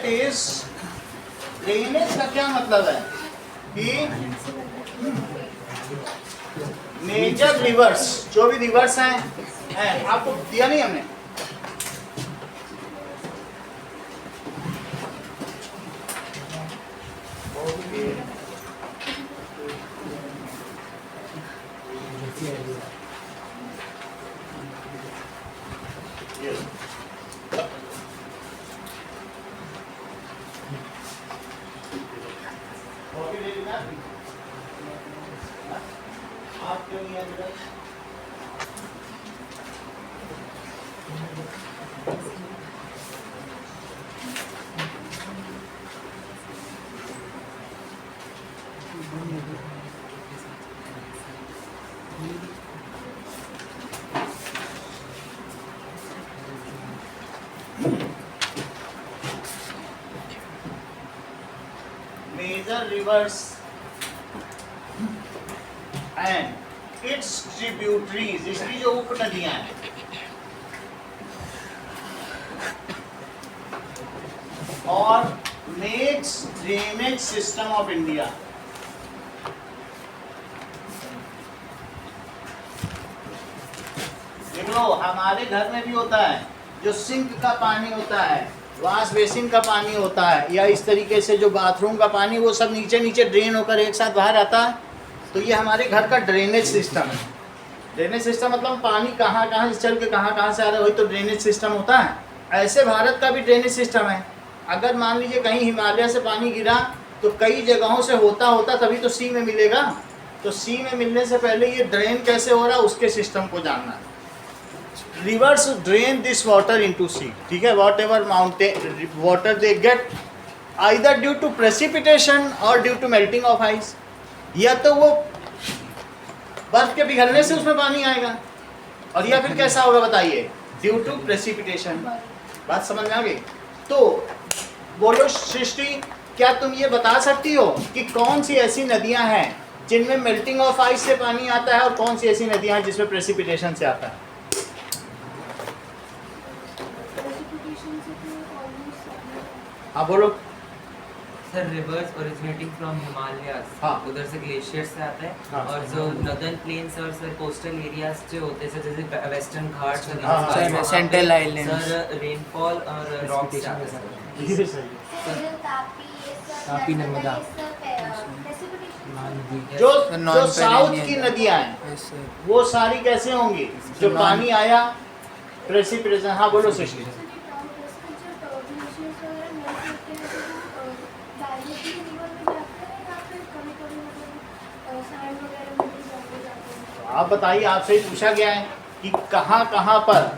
That is drainage का क्या मतलब है कि मेजर रिवर्स, जो भी रिवर्स हैं आपको दिया नहीं हमने, आप क्यों नहीं है? Major rivers and its tributaries, इसकी जो उप नदियां हैं, और makes drainage system of India. देख लो, हमारे घर में भी होता है, जो सिंक का पानी होता है, वॉश बेसिन का पानी होता है, या इस तरीके से जो बाथरूम का पानी, वो सब नीचे नीचे ड्रेन होकर एक साथ बाहर आता है। तो ये हमारे घर का ड्रेनेज सिस्टम है। ड्रेनेज सिस्टम मतलब पानी कहाँ कहाँ से चल के कहाँ से आ रहा है, वही तो ड्रेनेज सिस्टम होता है। ऐसे भारत का भी ड्रेनेज सिस्टम है। अगर मान लीजिए कहीं हिमालय से पानी गिरा तो कई जगहों से होता तभी तो सी में मिलेगा। तो सी में मिलने से पहले ये ड्रेन कैसे हो रहा है उसके सिस्टम को जानना है। Rivers drain this water into sea. ठीक है, whatever mountain water they get either due to precipitation or due to melting of ice. या तो वो बर्फ के पिघलने से उसमें पानी आएगा, और या फिर कैसा होगा बताइए, ड्यू टू प्रेसिपिटेशन। बात समझ में आ गई? तो बोलो सृष्टि, क्या तुम ये बता सकती हो कि कौन सी ऐसी नदियां हैं जिनमें मेल्टिंग ऑफ आइस से पानी आता है, और कौन सी ऐसी नदियां हैं जिसमें प्रेसिपिटेशन से आता है? हाँ बोलो sir. Reverse originating from Himalayas, हाँ, उधर से ग्लेशियर से आता है। हाँ, और जो नॉर्दर्न प्लेन्स और सर कोस्टल एरियाज जो होते हैं, जैसे वेस्टर्न घाट्स और हाँ, वहाँ सेंट्रल पे आइलैंड्स, सर रेनफॉल और रॉक्स जाते हैं सर। ये सही है। तापी, नर्मदा, जो जो साउथ की नदियां हैं वो सारी कैसे होंगी? जो पानी आया प्रेसिपिटेशन। हाँ बोलो सृष्टि। आप बताइए, आपसे ही पूछा गया है कि कहाँ कहाँ पर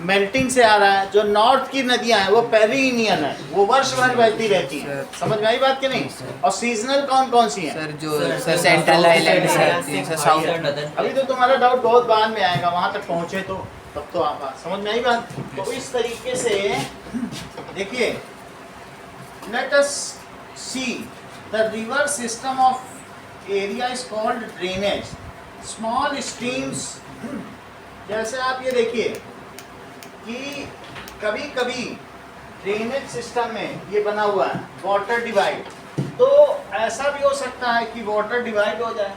मेल्टिंग से आ रहा है। जो नॉर्थ की नदियां हैं वो पेरिनियन है, वो वर्ष भर बहती रहती हैं। समझ में आई बात कि नहीं? और सीजनल कौन कौन सी हैं? सर जो सेंट्रल आइलैंड से साउथ। अभी तो तुम्हारा डाउट बहुत बाद में आएगा, वहां तक पहुंचे तो तब तो आप समझ में आई बात। तो इस तरीके से देखिए, let us see the river system of area is called drainage. Small streams, जैसे आप ये देखिए कि कभी कभी ड्रेनेज सिस्टम में ये बना हुआ है वाटर डिवाइड। तो ऐसा भी हो सकता है कि वाटर डिवाइड हो जाए।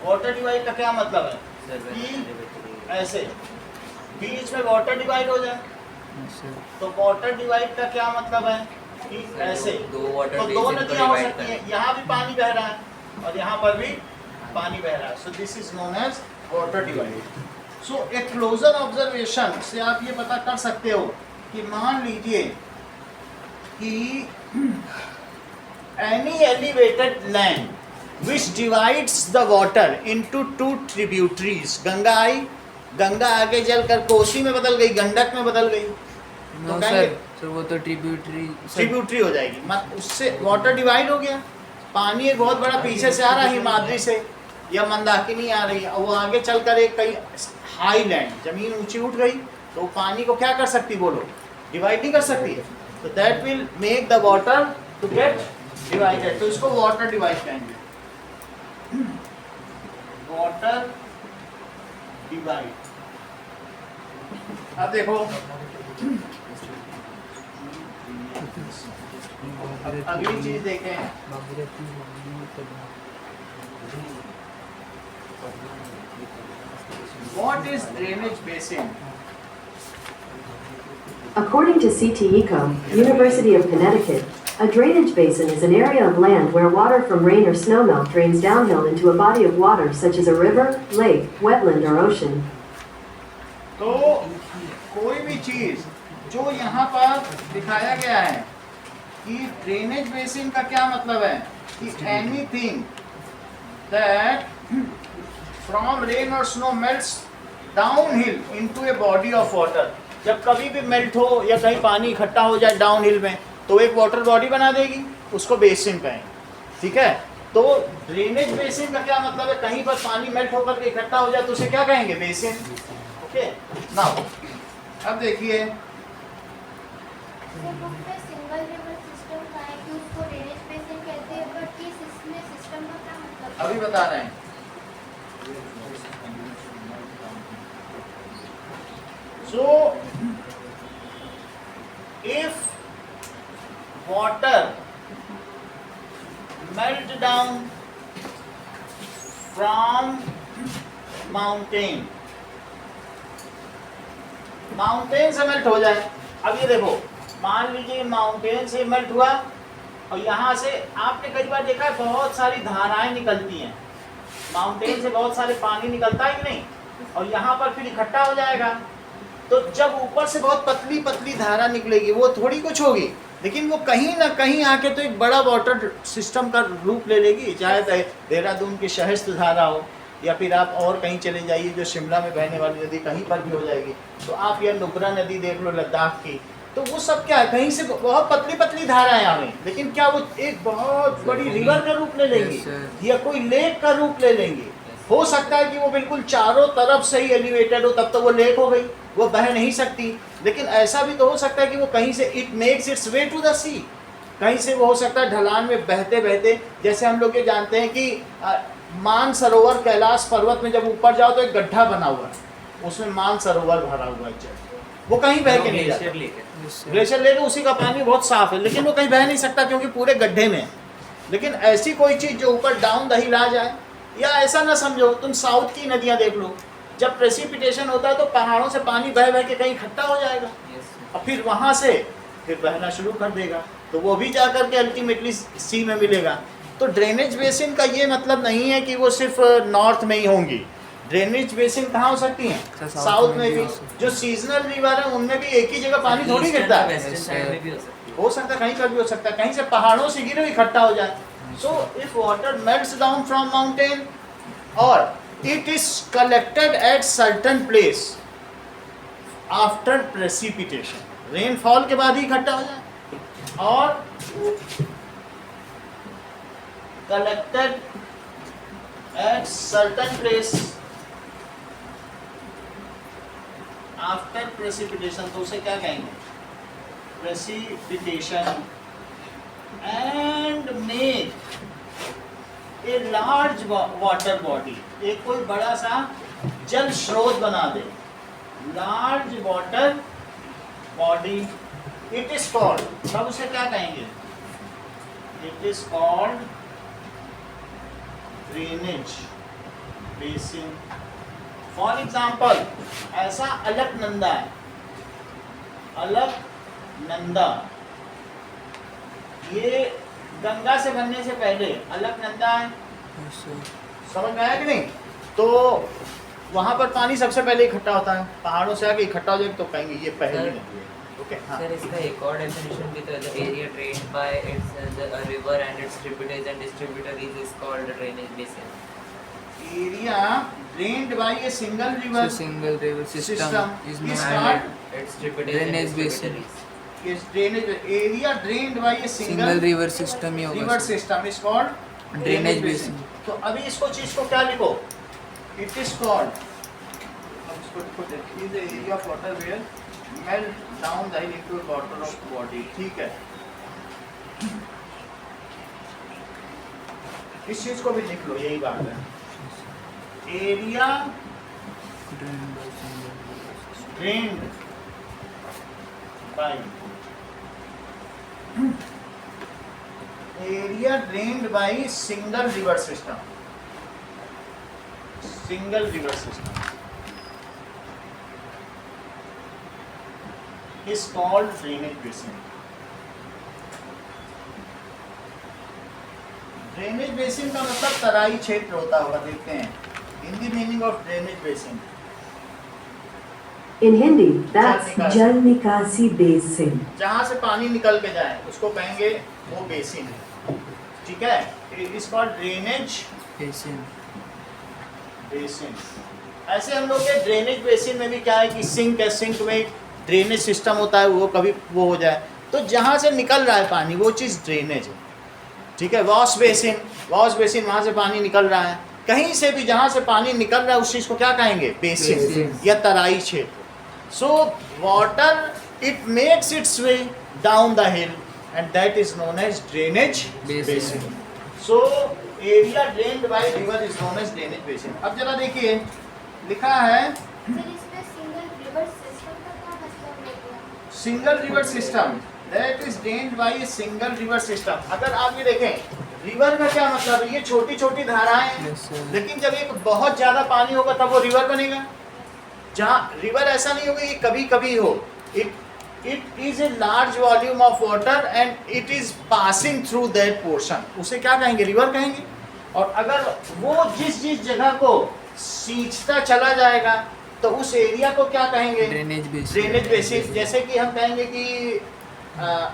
वाटर डिवाइड का क्या मतलब है कि ऐसे बीच में वाटर डिवाइड हो जाए। तो वाटर डिवाइड का क्या मतलब है कि ऐसे तो दो नदियां हो सकती हैं, यहाँ भी पानी बह रहा है और यहाँ पर भी पानी बह रहा है। So this is known as water divide. So a closer observation से आप ये पता कर सकते हो कि मान लीजिए कि any elevated land which divides the water into two tributaries. Ganga आई, गंगा आगे चलकर कोसी में बदल गई, गंडक में बदल गई, तो सर वो तो ट्रिब्यूटरी हो जाएगी। मत उससे वाटर डिवाइड हो गया। पानी एक बहुत बड़ा पीछे से आ रहा है हिमाद्री से या मंदाकिनी आ रही है, और वो आगे चलकर एक कहीं हाई लैंड, जमीन ऊंची उठ गई, तो पानी को क्या कर सकती, बोलो, डिवाइड नहीं कर सकती है। तो that will make the water to get divided. तो इसको वाटर डिवाइड कहेंगे, वाटर डिवाइड। अब देखो अगली चीज देखें, what is drainage basin? According to C.T. Eco, University of Connecticut, a drainage basin is an area of land where water from rain or snowmelt drains downhill into a body of water such as a river, lake, wetland, or ocean. तो कोई भी चीज जो यहाँ पर दिखाया गया है कि ड्रेनेज बेसिन का क्या मतलब है कि एनीथिंग दैट फ्रॉम रेन और snow melts downhill into a body of water. जब कभी भी मेल्ट हो या कहीं पानी इकट्ठा हो जाए डाउनहिल में तो एक वाटर बॉडी बना देगी, उसको बेसिन कहेंगे। ठीक है, तो ड्रेनेज बेसिन का क्या मतलब है, कहीं पर पानी मेल्ट होकर के इकट्ठा हो जाए तो उसे क्या कहेंगे, बेसिन। ओके, नाउ अब देखिए सिंगल रिवर सिस्टम का है कि उसको ड्रेनेज बेसिन कहते हैं, बट इस इसमें सिस्टम का क्या मतलब है? अभी बता रहे हैं। So, if water melt down from mountain से मेल्ट हो जाए। अब ये देखो, मान लीजिए माउंटेन से मेल्ट हुआ और यहाँ से आपने कई बार देखा है बहुत सारी धाराएं निकलती हैं, माउंटेन से बहुत सारे पानी निकलता है कि नहीं, और यहाँ पर फिर इकट्ठा हो जाएगा। तो जब ऊपर से बहुत पतली पतली धारा निकलेगी वो थोड़ी कुछ होगी, लेकिन वो कहीं ना कहीं आके तो एक बड़ा वाटर सिस्टम का रूप ले लेगी, चाहे देहरादून की शहस्त धारा हो या फिर आप और कहीं चले जाइए जो शिमला में बहने वाली नदी कहीं पर भी हो जाएगी। तो आप यह नुब्रा नदी देख लो लद्दाख की, तो वो सब क्या है, कहीं से बहुत पतली पतली धाराएं आ गई, लेकिन क्या वो एक बहुत बड़ी रिवर का रूप ले लेंगी या कोई लेक का रूप ले लेंगी। हो सकता है कि वो बिल्कुल चारों तरफ से ही एलिवेटेड हो, तब तो वो लेक हो गई, वो बह नहीं सकती। लेकिन ऐसा भी तो हो सकता है कि वो कहीं से it makes its way to the sea, कहीं से वो हो सकता है ढलान में बहते बहते, जैसे हम लोग ये जानते हैं कि मानसरोवर कैलाश पर्वत में जब ऊपर जाओ तो एक गड्ढा बना हुआ है, उसमें मानसरोवर भरा हुआ है, वो कहीं बह के नहीं जाता। ग्लेशियर लेक उसी का पानी बहुत साफ है, लेकिन वो कहीं बह नहीं सकता क्योंकि पूरे गड्ढे में। लेकिन ऐसी कोई चीज़ जो ऊपर डाउन द हिल आ जाए, या ऐसा ना समझो, तुम साउथ की नदियाँ देख लो, जब प्रेसिपिटेशन होता है तो पहाड़ों से पानी बह बह के कहीं इकट्ठा हो जाएगा और फिर वहाँ से फिर बहना शुरू कर देगा, तो वो भी जा कर के अल्टीमेटली सी में मिलेगा। तो ड्रेनेज बेसिन का ये मतलब नहीं है कि वो सिर्फ नॉर्थ में ही होंगी। ड्रेनेज बेसिन कहाँ हो सकती हैं, साउथ में भी। जो सीजनल रिवर है उनमें भी एक ही जगह पानी थोड़ी गिरता है, हो सकता है कहीं पर भी हो सकता है, कहीं से पहाड़ों से गिरे इकट्ठा हो जाए। So if water melts down from mountain और it is collected at certain place after precipitation, rainfall के बाद ही इकट्ठा हो जाए, और collected at certain place after precipitation, तो उसे क्या कहेंगे, precipitation, and make a large water body, एक कोई बड़ा सा जल स्रोत बना दे, large water body, it is called, तब उसे क्या कहेंगे, it is called drainage basin. For example ऐसा अलकनंदा है, अलकनंदा ये गंगा से बनने से पहले अलकनंदा है, समझ में आया कि नहीं। तो वहाँ पर पानी सबसे पहले इकट्ठा होता है, पहाड़ों से आके इकट्ठा हो जाए तो कहेंगे ये पहली नदी है। ओके, हाँ सर, इसका एक और डेफिनेशन भी तो है, the area drained by its river and its tributaries and distributor is called drainage basin. Area drained by a single river system is is known called its tributaries Drainage basin. is drainage area drained by a single river system ही होगा river sir. system is called Drainage basin. तो अभी इसको चीज को क्या लिखो, it is called, अब इसको लिखो, is the area of water where melt down the hill into a water of body। ठीक है, इस चीज को भी लिख लो, यही बात है, area drained by area drained by single river system, single river system is called drainage basin. Drainage basin का मतलब तराई क्षेत्र होता होगा, देखते हैं Hindi meaning of drainage basin. In Hindi, that's Nikasi. Jal Nikasi Basin. जहाँ से पानी निकल के जाए उसको कहेंगे वो बेसिन है, ठीक है। It is called drainage basin. Basin. ऐसे हम लोग के ड्रेनेज बेसिन में भी क्या है कि सिंक है, सिंक में ड्रेनेज सिस्टम होता है, वो कभी वो हो जाए तो जहाँ से निकल रहा है पानी वो चीज़ ड्रेनेज है, ठीक है। वॉश बेसिन, वॉश बेसिन वहाँ से पानी निकल रहा है, कहीं से भी जहाँ से पानी निकल रहा है उस चीज़ को क्या कहेंगे, बेसिन बेसिन। या तराई क्षेत्र। So water it makes its way down the hill and that is known as drainage basin. Basin. So area drained by river is known as drainage basin. अब जरा देखिए लिखा है फिर इसमें सिंगल रिवर सिस्टम का क्या मतलब हो गया? Single river system that is drained by a single river system. अगर आप ये देखें रिवर का क्या मतलब है, ये छोटी छोटी धाराएं हैं, Yes, sir. लेकिन जब एक बहुत ज़्यादा पानी होगा तब वो रिवर बनेगा। जहाँ रिवर ऐसा नहीं होगा ये कभी कभी हो, it is a large volume of water and it is passing through that portion, उसे क्या कहेंगे, रिवर कहेंगे। और अगर वो जिस जिस जगह को सींचता चला जाएगा तो उस एरिया को क्या कहेंगे, ड्रेनेज बेसिन। Drainage basin. जैसे कि हम कहेंगे कि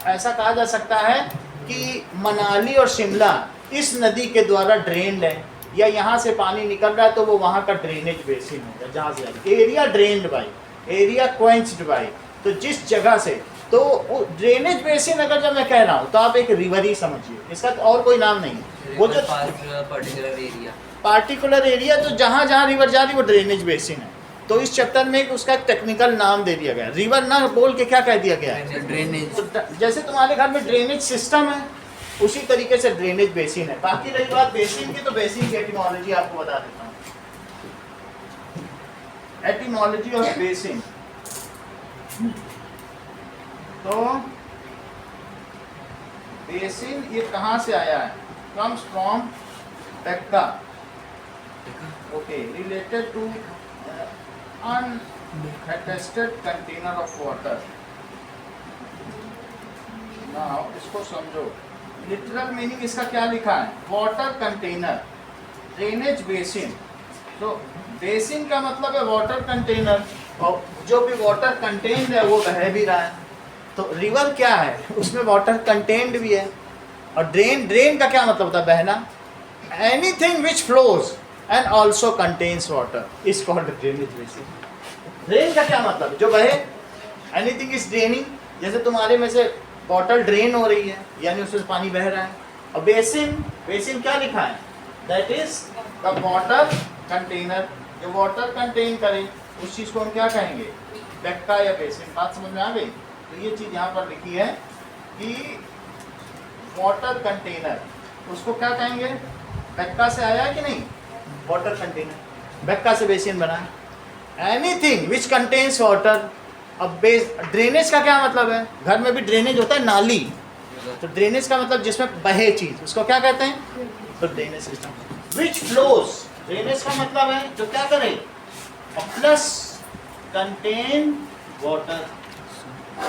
ऐसा कहा जा सकता है कि मनाली और शिमला इस नदी के द्वारा ड्रेन्ड है, या यहाँ से पानी निकल रहा है तो वो वहाँ का ड्रेनेज बेसिन होगा जहाँ से area drained by, area quenched by. तो जिस जगह से, तो ड्रेनेज बेसिन अगर जब मैं कह रहा हूँ तो आप एक रिवर ही समझिए, इसका तो और कोई नाम नहीं है। वो जो पर्टिकुलर एरिया, पार्टिकुलर एरिया तो जहाँ जहाँ रिवर जा रही है वो ड्रेनेज बेसिन है। तो इस चैप्टर में एक उसका टेक्निकल नाम दे दिया गया है, रिवर ना बोल के क्या कह दिया गया है, ड्रेनेज। तो जैसे तुम्हारे घर में ड्रेनेज सिस्टम है उसी तरीके से ड्रेनेज बेसिन है। बाकी रही बात बेसिन की, तो बेसिन की एटिमोलॉजी आपको बता देता हूँ। एटिमोलॉजी ऑफ बेसिन, तो बेसिन ये कहाँ से आया है, कम्स फ्रॉम टेक्का, okay, related to unattested container of water। Now इसको समझो, लिटरल मीनिंग इसका क्या लिखा है, वाटर कंटेनर, ड्रेनेज बेसिन। तो बेसिन का मतलब है वाटर कंटेनर, और जो भी वाटर कंटेन्ड है वो बह भी रहा है। तो रिवर क्या है, उसमें वाटर कंटेन्ड भी है। और ड्रेन का क्या मतलब होता है, बहना। Anything which flows and also contains water is called drainage basin. Drain का क्या मतलब, जो बहे, एनीथिंग इज ड्रेनिंग। जैसे तुम्हारे में से बॉटल ड्रेन हो रही है यानी उसमें पानी बह रहा है। और बेसिन, बेसिन क्या लिखा है, that is the water container, जो वाटर कंटेन करे उस चीज़ को हम क्या कहेंगे, बेक्का या बेसिन। बात समझ में आ गई। तो ये चीज़ यहाँ पर लिखी है कि वाटर कंटेनर, उसको क्या कहेंगे, बेक्का से आया कि नहीं, वाटर कंटेनर, बेक्का से बेसिन बना है। Anything which contains water. अब ड्रेनेज का क्या मतलब है, घर में भी ड्रेनेज होता है, नाली। तो ड्रेनेज का मतलब जिसमें बहे चीज, उसको क्या कहते हैं, तो drainage system. Which flows, drainage का मतलब है जो क्या करे, प्लस कंटेन वाटर।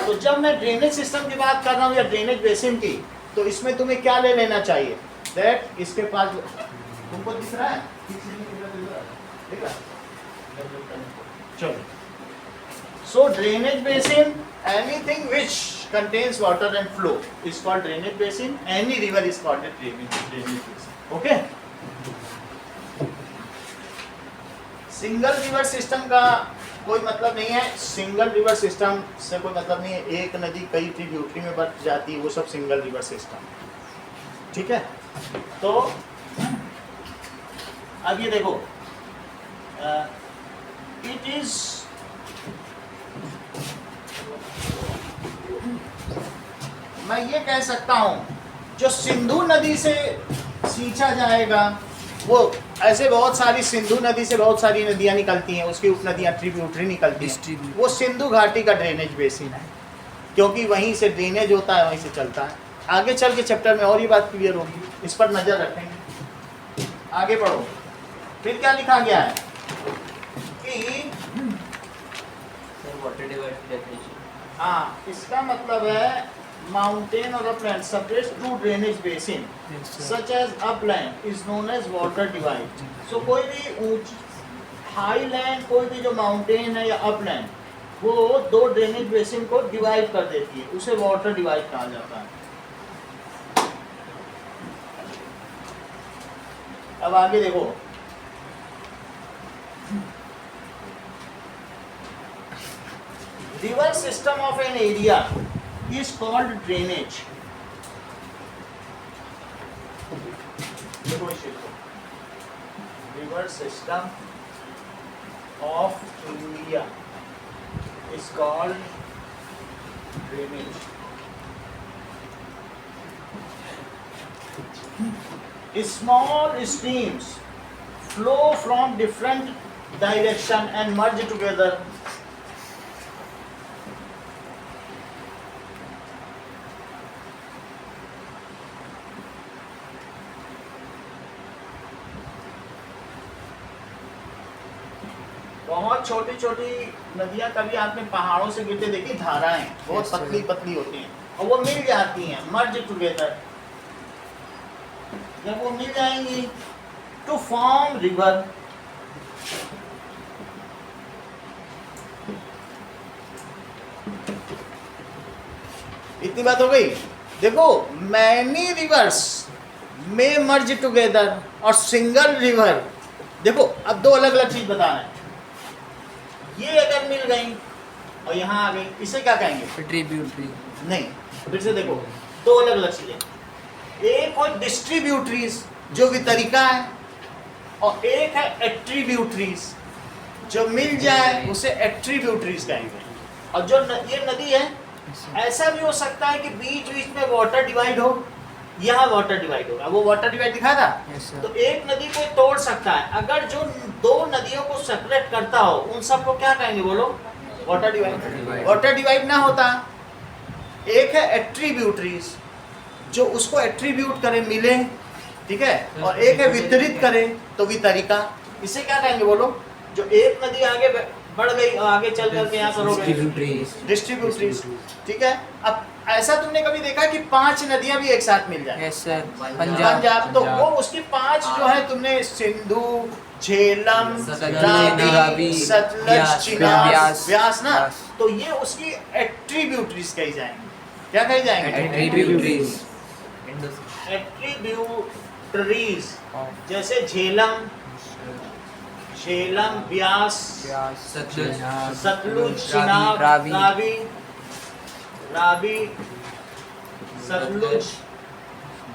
तो जब मैं ड्रेनेज सिस्टम की बात कर रहा हूँ या ड्रेनेज बेसिन की, तो इसमें तुम्हें क्या ले लेना चाहिए, दैट इसके पास तुमको दिख रहा है, दिख रहा है? चलो, so drainage basin, anything which contains water and flow is called drainage basin. Any river is called a drainage basin. Okay? Single river system का कोई मतलब नहीं है। सिंगल रिवर सिस्टम से कोई मतलब नहीं है, एक नदी कई ट्रिब्यूटरी में बट जाती है, वो सब सिंगल रिवर सिस्टम, ठीक है। तो अब ये देखो, इट इज मैं ये कह सकता हूँ जो सिंधु नदी से सींचा जाएगा, वो ऐसे बहुत सारी सिंधु नदी से बहुत सारी नदियाँ निकलती हैं, उसकी उपनदियाँ ट्रिब्यूटरी निकलती हैं, वो सिंधु घाटी का ड्रेनेज बेसिन है, क्योंकि वहीं से ड्रेनेज होता है, वहीं से चलता है। आगे चल के चैप्टर में और ये बात क्लियर होगी, इस पर नजर रखेंगे। आगे बढ़ो, फिर क्या लिखा गया है कि Sir, water divide definition. हाँ, इसका मतलब है माउंटेन और upland separates two drainage basin Yes, sir. Such as upland is known as water divide. So कोई भी ऊंच हाई लैंड, कोई भी जो माउंटेन है या अपलैंड, वो दो ड्रेनेज बेसिन को डिवाइड कर देती है, उसे वाटर डिवाइड कहा जाता है। अब आगे देखो, river system of an area is called drainage. देखो इस चीज को, river system of area is called drainage. Small streams flow from different direction and merge together. बहुत छोटी छोटी नदियां कभी आपने पहाड़ों से गिरते देखी, धाराएं बहुत Yes, sir. पतली पतली होती हैं और वो मिल जाती हैं, मर्ज टुगेदर। जब वो मिल जाएंगी टू फॉर्म रिवर, इतनी बात हो गई। देखो, मैनी रिवर्स में मर्ज टुगेदर और सिंगल रिवर। देखो अब दो अलग अलग चीज बताना है। ये अगर मिल गई और यहाँ आ गई, इसे क्या कहेंगे? ट्रिब्यूटरी। नहीं, फिर से देखो, दो अलग अलग चीजें। एक हो डिस्ट्रीब्यूटरीज जो वितरिका है, और एक है एट्रीब्यूटरीज जो मिल जाए उसे एट्रीब्यूटरीज कहेंगे। और जो ये नदी है, ऐसा भी हो सकता है कि बीच बीच में वाटर डिवाइड हो, यहाँ वाटर डिवाइड होगा। वो वाटर डिवाइड दिखा था। Yes, sir. तो एक नदी को तोड़ सकता है। अगर जो दो नदियों को सेपरेट करता हो, उन सबको क्या कहेंगे बोलो? Water divide. वाटर डिवाइड ना होता, एक है एट्रीब्यूटरीज जो उसको एट्रीब्यूट करे, मिले, ठीक है, और एक है वितरित करे तो वितरिका। इसे क्या कहेंगे बोलो? जो एक नदी आगे बढ़ गई और आगे चल करके यहाँ करोगे डिस्ट्रीब्यूटरीज, ठीक है। अब ऐसा तुमने कभी देखा कि 5 नदियां भी एक साथ मिल जाए? Yes sir. पंजाब, तो वो उसकी 5 जो है, तुमने सिंधु, झेलम, रावी, सतलज, चिनाब, व्यास ना, तो ये उसकी एट्रीब्यूटरीज कही जाएंगी। क्या कही जाएंगे? एट्रीब्यूटरीज। एट्रीब्यूटरीज, जैसे झेलम, व्यास, सतलुज, चिनाब, रावी, सतलुज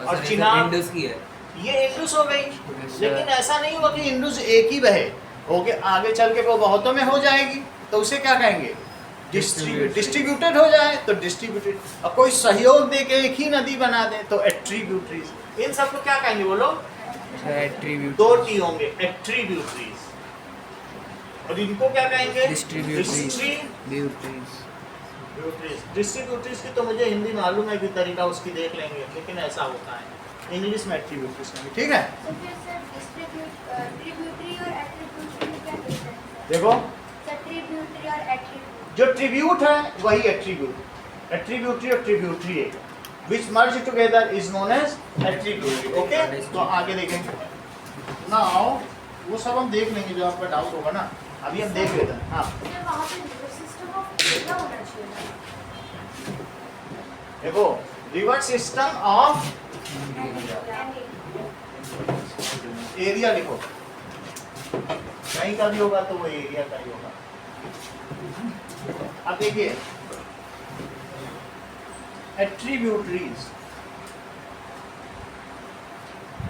और चिनाब, इंडस की है। ये इंडस हो गई। लेकिन ऐसा नहीं हुआ कि इंडस एक ही बहे, होके आगे चल के वो बहुतों में हो जाएगी, तो उसे क्या कहेंगे? डिस्ट्रीब्यूटेड हो जाए तो डिस्ट्रीब्यूटेड। और कोई सहयोग दे के एक ही नदी बना दे तो एट्रीब्यूटरीज। इन सबको क्या कहेंगे बोलो? एट्रीब्यूट। दो टी होंगे, एट्रीब्यूटरीज। और इनको क्या कहेंगे? डिस्ट्रीब्यूटरीज। डिस्ट्रीब्यूटरीज की तो मुझे हिंदी मालूम है, भी तरीका उसकी देख लेंगे, लेकिन ऐसा होता है इंग्लिश में एट्रीब्यूटरीज में, ठीक है। तो फिर सर ट्रिब्यूटरी और एट्रीब्यूटरी में क्या डिफरेंस है? देखो, सर ट्रिब्यूटरी और एट्रीब्यूट, जो ट्रिब्यूट है वही एट्रीब्यूट। एट्रीब्यूटरी और ट्रिब्यूटरी है, which merge together is known as attributary. Okay, तो आगे देखेंगे। नाउ वो सब हम देख लेंगे जो आपका डाउट होगा ना, अभी हम देख लेते हैं। हाँ, फिर वहाँ पे रिवर सिस्टम ऑफ एरिया होना चाहिए। देखो, रिवर सिस्टम ऑफ एरिया लिखो, कहीं का भी होगा तो वो एरिया का ही होगा। अब देखिए, attributaries.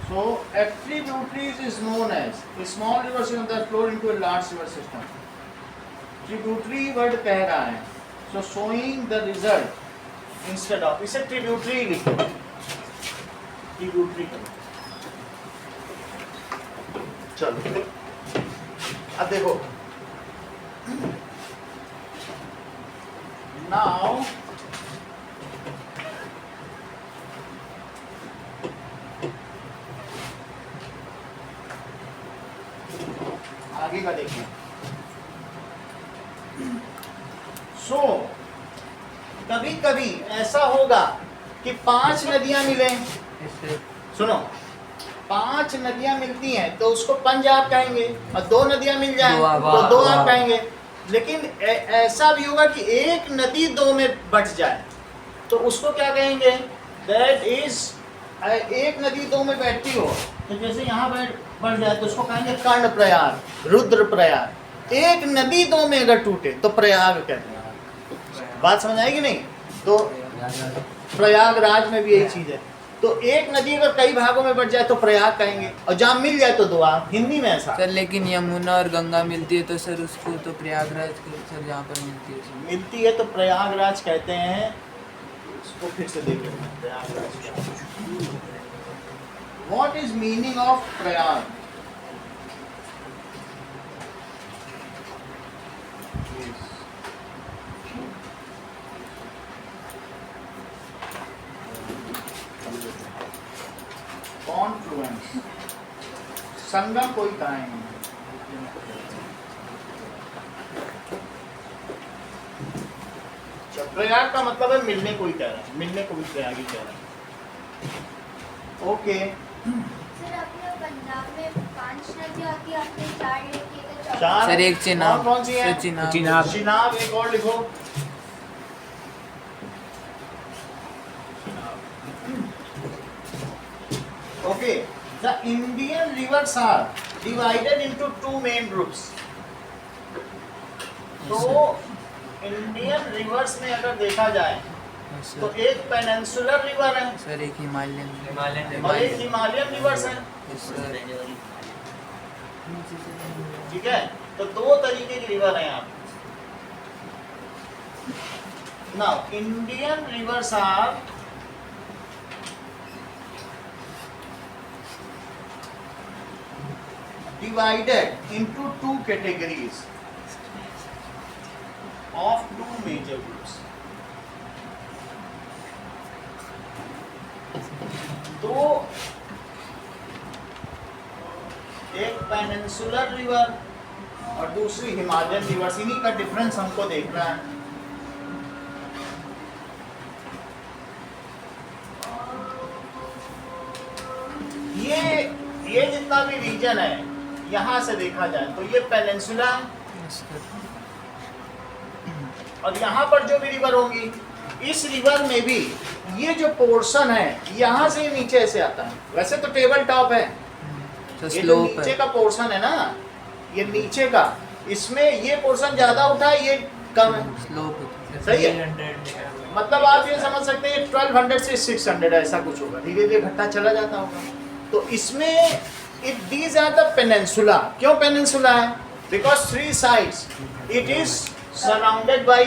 So attributaries is known as a small river system that flow into a large river system. Tributary word कह रहा है, so showing the result instead of, इसे tributary लिखो, tributary करो। चलो अब देखो, now का देखिए। सो कभी कभी ऐसा होगा कि 5 नदियां मिले, सुनो 5 नदियां मिलती हैं तो उसको पंजाब कहेंगे, और 2 नदियां मिल जाए दोआब। तो दोआब कहेंगे। लेकिन ऐसा भी होगा कि एक नदी 2 में बट जाए तो उसको क्या कहेंगे? दैट इज, एक नदी 2 में बैठती हो तो जैसे यहाँ बढ़ जाए तो उसको कहेंगे कर्ण प्रयाग, रुद्र प्रयाग। एक नदी 2 में अगर टूटे तो प्रयाग कहते हैं। बात समझ आएगी नहीं? तो प्रयागराज में भी यही चीज है। तो एक नदी अगर कई भागों में बढ़ जाए तो प्रयाग कहेंगे, और जहाँ मिल जाए तो दोआब। हिंदी में ऐसा सर लेकिन यमुना और गंगा मिलती है तो सर उसको तो प्रयागराज सर जहाँ पर मिलती है सर। मिलती है तो प्रयागराज कहते हैं। इसको फिर से देख लेते हैं, प्रयागराज क्या है। What is meaning of Prayag? Confluence, संगम कोई कहा नहीं। प्रयाग का मतलब है मिलने को ही कह रहा है, मिलने को भी प्रयाग ही कह रहा है। ओके, सर अपने पंजाब में 5 नदियाँ आती है, आपने 4 लिखी है तो 4। चार सर एक चिनाब। कौन सी है? सर चिनाब। चिनाब। चिनाब। एक और लिखो। Okay, the Indian rivers are divided into 2 main groups. तो इंडियन रिवर्स में अगर देखा जाए तो सर एक पेनिनसुलर रिवर है सर एक हिमालयन और एक हिमालयन रिवर्स है। सर ठीक है, तो 2 तरीके की रिवर है यहाँ पे। Now Indian rivers are divided into 2 categories of 2 major groups. तो एक पेनिनसुलर रिवर और दूसरी हिमालयन रिवर, इन्हीं का डिफरेंस हमको देखना है। ये जितना भी रीजन है यहाँ से देखा जाए तो ये पेनिनसुला, और यहाँ पर जो भी रिवर होंगी, इस रिवर में भी ये जो पोर्शन है यहाँ से नीचे ऐसे आता है। वैसे तो टेबल टॉप है, तो ये जो स्लोप नीचे है। का पोर्शन है ना, ये नीचे का, इसमें ये पोर्शन ज्यादा उठा है, ये कम है। स्लोप सही है, मतलब आप ये समझ सकते हैं 1200 से 600 ऐसा कुछ होगा, धीरे धीरे घटता चला जाता होगा। तो इसमें these are the peninsula। क्यों पेनिनसुला है? Because 3 sides it is surrounded by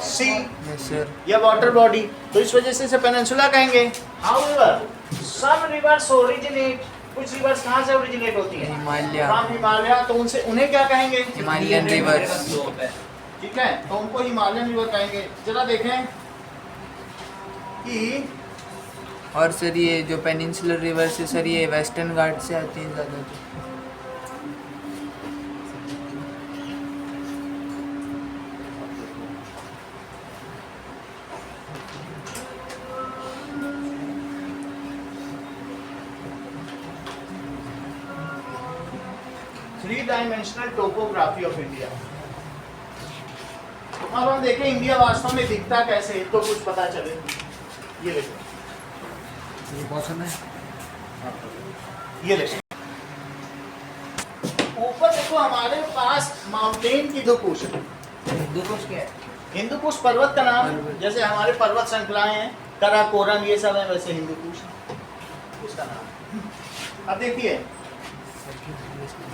sea sir या वाटर बॉडी, तो इस वजह से इसे पेनिनसुला कहेंगे। However, some rivers originate, कुछ रिवर्स कहाँ से ओरिजिनेट होती है? हिमालय। From हिमालय, तो उनसे उन्हें क्या कहेंगे? Himalayan reverse. ठीक है, तो उनको हिमालयन रिवर कहेंगे। जरा देखें कि और सर ये जो पेनिनसुलर रिवर से सर ये वेस्टर्न घाट से आती है ज़्यादा। Three dimensional topography of India. अब हम देखें इंडिया वास्तव में दिखता कैसे है, तो कुछ पता चले। ये देखो, ये देखो, ऊपर देखो हमारे पास माउंटेन की 2 कुश है। हिंदू कुश पर्वत का नाम है, जैसे हमारे पर्वत श्रृंखलाएं हैं, काराकोरम ये सब है, वैसे हिंदू कुश उसका नाम है। अब देखिए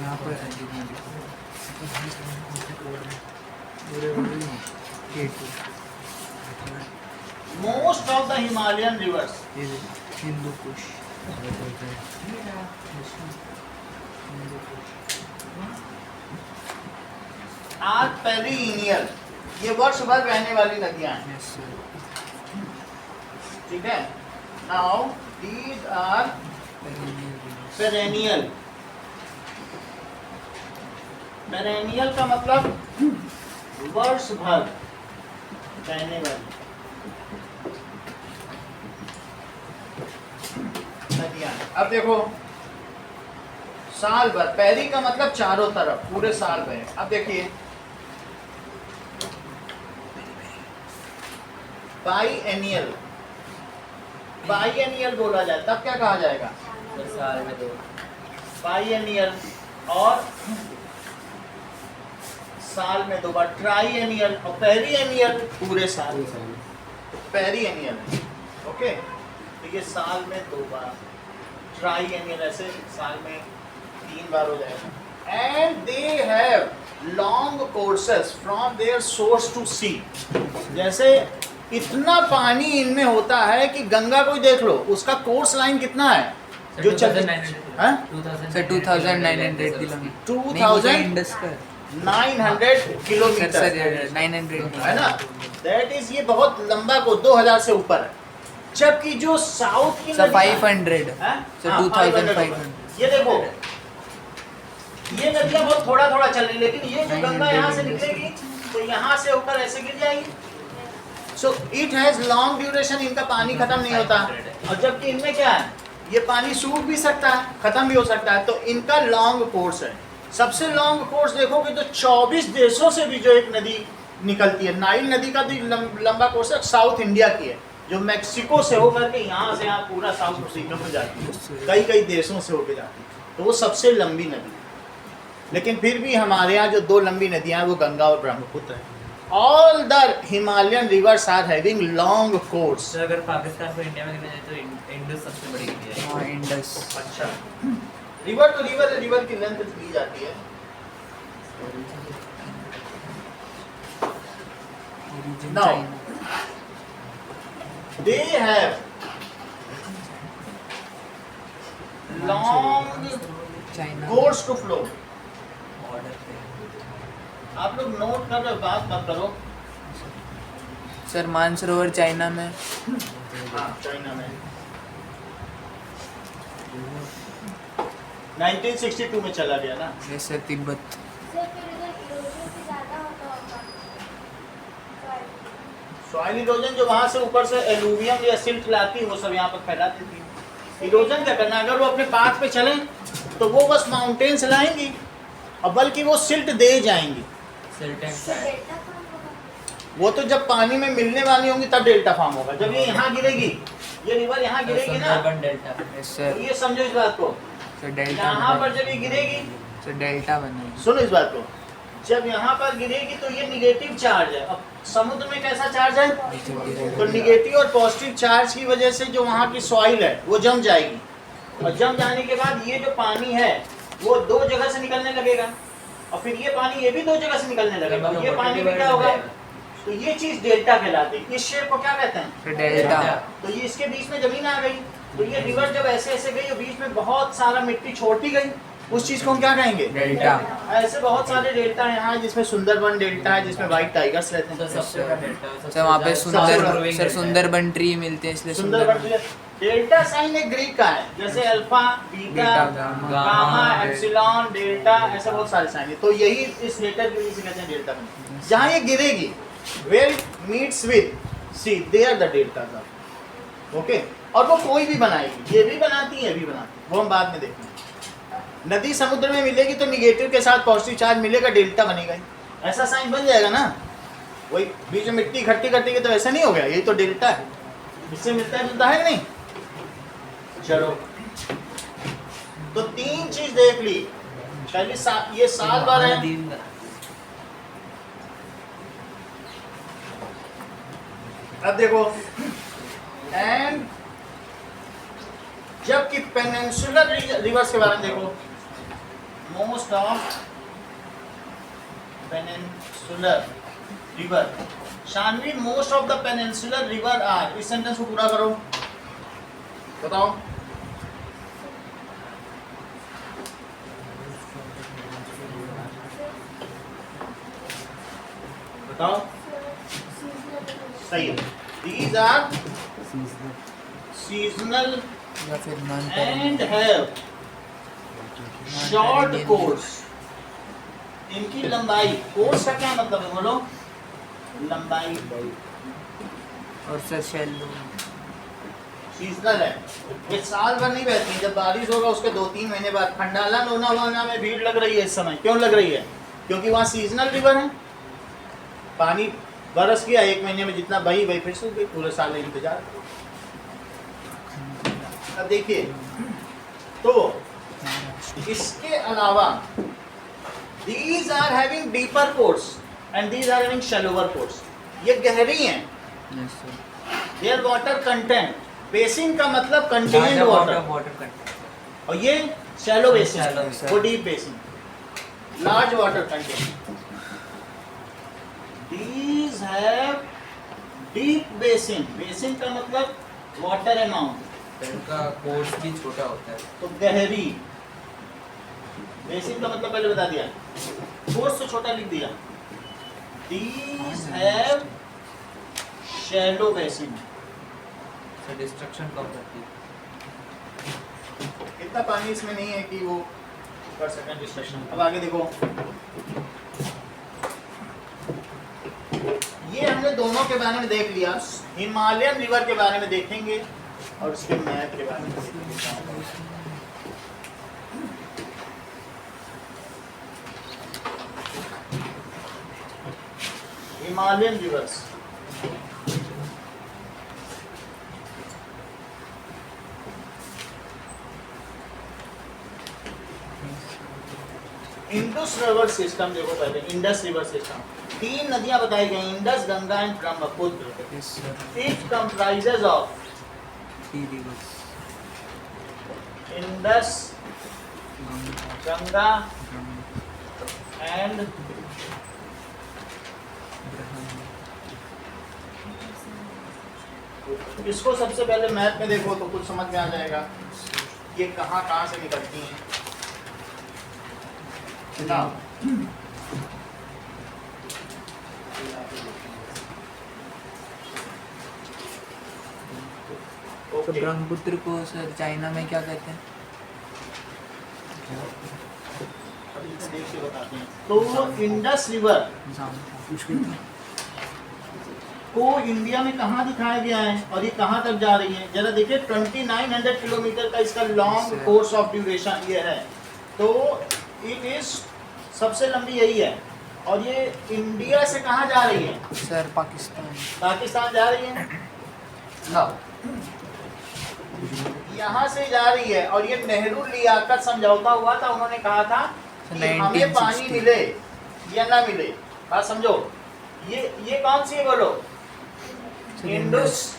यहाँ पर most of the Himalayan rivers Hindu Kush. Are perennial, ये वर्ष भर बहने वाली नदियां हैं। Yes sir. ठीक है, now these are perennial. Perennial का मतलब वर्ष भर बहने वाली नदियां। अब देखो साल भर, पेरी का मतलब चारों तरफ, पूरे साल भर। अब देखिए बाईएनियल, बाईएनियल बोला जाए तब क्या कहा जाएगा? तो साल में 2 बाईएनियल, और साल में 2 बार ट्राईएनियल, और पेरीएनियल पूरे साल। पेरीएनियल, ओके, तो ये साल में 2 बार, ट्राईएनियल ऐसे साल में 3 बार हो जाएगा। And they have long courses from their source to sea. जैसे इतना पानी इनमें होता है कि गंगा को ही देख लो, उसका कोर्स लाइन कितना है जो चल 2900 किलोमीटर 900 किलोमीटर सर 900 है ना। दैट इज, ये बहुत लंबा को 2000 से ऊपर है। जबकि जो साउथ की सर नदियां- 500 हैं? सर हाँ, 2500 ये देखो ये नदियां बहुत थोड़ा थोड़ा चल रही, लेकिन ये जो गंगा यहाँ से निकलेगी तो यहाँ से ऊपर ऐसे गिर जाएगी। So it has long duration, इनका पानी खत्म नहीं होता। और जबकि इनमें क्या है, ये पानी सूख भी सकता है, खत्म भी हो सकता है, तो इनका लॉन्ग कोर्स है। सबसे लॉन्ग कोर्स देखोगे तो 24 देशों से भी जो एक नदी निकलती है, नाइल नदी का भी लंबा कोर्स है, साउथ इंडिया की है, जो मैक्सिको से होकर के यहाँ से यहाँ पूरा साउथ अफ्रीका में जाती है, कई कई देशों से होकर जाती है, तो वो सबसे लंबी नदी है। लेकिन फिर भी हमारे यहाँ जो 2 लंबी नदियाँ हैं वो गंगा और ब्रह्मपुत्र है। All the Himalayan rivers are having long course. तो अगर पाकिस्तान को इंडिया में गिना जाए तो इंडस सबसे बड़ी नदी है। हाँ इंडस। अच्छा, रिवर तो रिवर है, रिवर की लेंथ ली जाती है। Now, they have long China course to flow। Border पे आप लोग नोट कर रहे हो, बात मत करो। सर मानसरोवर चाइना में। हाँ, चाइना में 1962 में चला गया ना। जैसे तिब्बत। सर फिर इधर इरोजन भी ज़्यादा होता होगा। सॉइल इरोजन जो वहां से ऊपर से एलुवियम या सिल्ट लाती है वो सब यहाँ पर फैला देती है। इरोजन क्या करना, अगर वो अपने पाथ पे चलें तो वो बस माउंटेन से लाएंगी, और बल्कि वो सिल्ट दे जाएंगी। सिल्ट एंड तो सैंड। डेल्टा फॉर्म होगा। वो तो जब पानी में मिलने वाली होंगी तब डेल्टा फॉर्म होगा। जब ये यहाँ गिरेगी, ये रिवर यहाँ गिरेगी ना, सुंदरबन डेल्टा। यस तो सर। ये समझो इस बात को, सर डेल्टा यहाँ पर जब ये गिरेगी, सर डेल्टा बनेगी। सुनो इस बात को, जब यहाँ पर गिरेगी तो ये निगेटिव चार्ज है। अब समुद्र में कैसा चार्ज है, तो निगेटिव और पॉजिटिव चार्ज की वजह से जो वहाँ की सॉइल है वो जम जाएगी, और जम जाने के बाद ये जो पानी है वो 2 जगह से निकलने लगेगा, और फिर ये पानी ये भी 2 जगह से निकलने लगेगा। ये पानी में क्या होगा, तो ये चीज डेल्टा कहलाती है। इस शेप को क्या कहते हैं, सर डेल्टा। तो ये इसके बीच में जमीन आ गई, तो ये रिवर जब ऐसे ऐसे गई और बीच में बहुत सारा मिट्टी छोड़ती गई, उस चीज को हम क्या कहेंगे, डेल्टा। ऐसे बहुत सारे डेल्टा यहाँ है, जिसमें सुंदरबन डेल्टा है, जिसमें व्हाइट टाइगर्स रहते तो हैं। सबसे बड़ा डेल्टा सर वहाँ पे सबसे सर सुंदरबन ट्री मिलते हैं इसलिए सुंदरबन सुंदरबन। डेल्टा साइन एक ग्रीक का है, जैसे alpha, beta, beta, gamma, epsilon, delta, ऐसे बहुत सारे साइन है। तो यही इस लेटर की वजह से कहते हैं डेल्टा बन। जहाँ ये गिरेगी, where meets with sea, they are the delta. Okay, और वो कोई भी बनाएगी, ये भी बनाती है, ये भी बनाती है, वो हम बाद में देखेंगे। नदी समुद्र में मिलेगी तो निगेटिव के साथ पॉजिटिव चार्ज मिलेगा, डेल्टा बनेगा। ऐसा साइन बन जाएगा ना, वही बीच में मिट्टी इकट्ठी करती है तो ऐसा नहीं हो गया, यही तो डेल्टा है, इससे मिलता है जुलता है कि नहीं। चलो, तो 3 चीज देख ली। पहली ये साल भर है, अब देखो, एंड जबकि पेनिनसुलर रिवर्स के बारे में देखो, most of peninsular river, Shanvi most of the peninsular river are, इस सेंटेंस को पूरा करो, बताओ। बताओ, सही है। These are seasonal या फिर non and have short course इनकी लंबाई, कोर्स का क्या मतलब है बोलो? लंबाई। और सर शैलो सीजनल है, ये साल भर नहीं बहती। जब बारिश होगा उसके 2-3 महीने बाद। खंडाला लोनावाला में भीड़ लग रही है इस समय। क्यों लग रही है? क्योंकि वहाँ सीजनल रिवर है, पानी बरस गया 1 महीने में, जितना बही वही फिर सूख गई, पूरे साल इंतजार करो। अब देखिए, तो इसके अलावा these are having deeper pores and these are having shallower pores. ये गहरी हैं, yes sir their water content, basin का मतलब contained water, वाटर कंटेंट। और ये shallow Shallow basin, basin. वो deep basin, large water content. These have deep basin, basin का मतलब water amount, इनका कोर्स भी छोटा होता है। तो गहरी। बेसिन का मतलब पहले बता दिया, कोर्स तो छोटा लिख दिया। These have shallow basin. Sir destruction कम करती है। इतना पानी इसमें नहीं है कि वो कर सकें डिस्ट्रक्शन। अब आगे देखो, ये हमने दोनों के बारे में देख लिया। हिमालयन रिवर के बारे में देखेंगे और उसके मैप के बारे में देखेंगे। Himalayan reverse, Indus river system देखो पहले। इंडस रिवर सिस्टम 3 नदियां बताई गई, Indus, Ganga and Brahmaputra. Yes sir it comprises of 3 reverse Indus, Ganga and इसको सबसे पहले मैप में देखो तो कुछ समझ में आ जाएगा ये कहाँ कहाँ से निकलती हैं। Now, तो okay. ब्रह्मपुत्र को सर चाइना में क्या कहते हैं? अभी इसे देख के बताते हैं। तो इंडस रिवर को इंडिया में कहाँ दिखाया गया है और ये कहाँ तक जा रही है, जरा देखिए। 2900 किलोमीटर का इसका लॉन्ग कोर्स ऑफ ड्यूरेशन ये है। तो इट इज सबसे लंबी यही है। और ये इंडिया से कहाँ जा रही है? सर पाकिस्तान पाकिस्तान जा रही है। यहाँ से जा रही है। और ये नेहरू लियाकत समझौता हुआ था, उन्होंने कहा था कि हमें पानी 1960 मिले या ना मिले। बात समझो। ये कौन सी है बोलो? इंडस।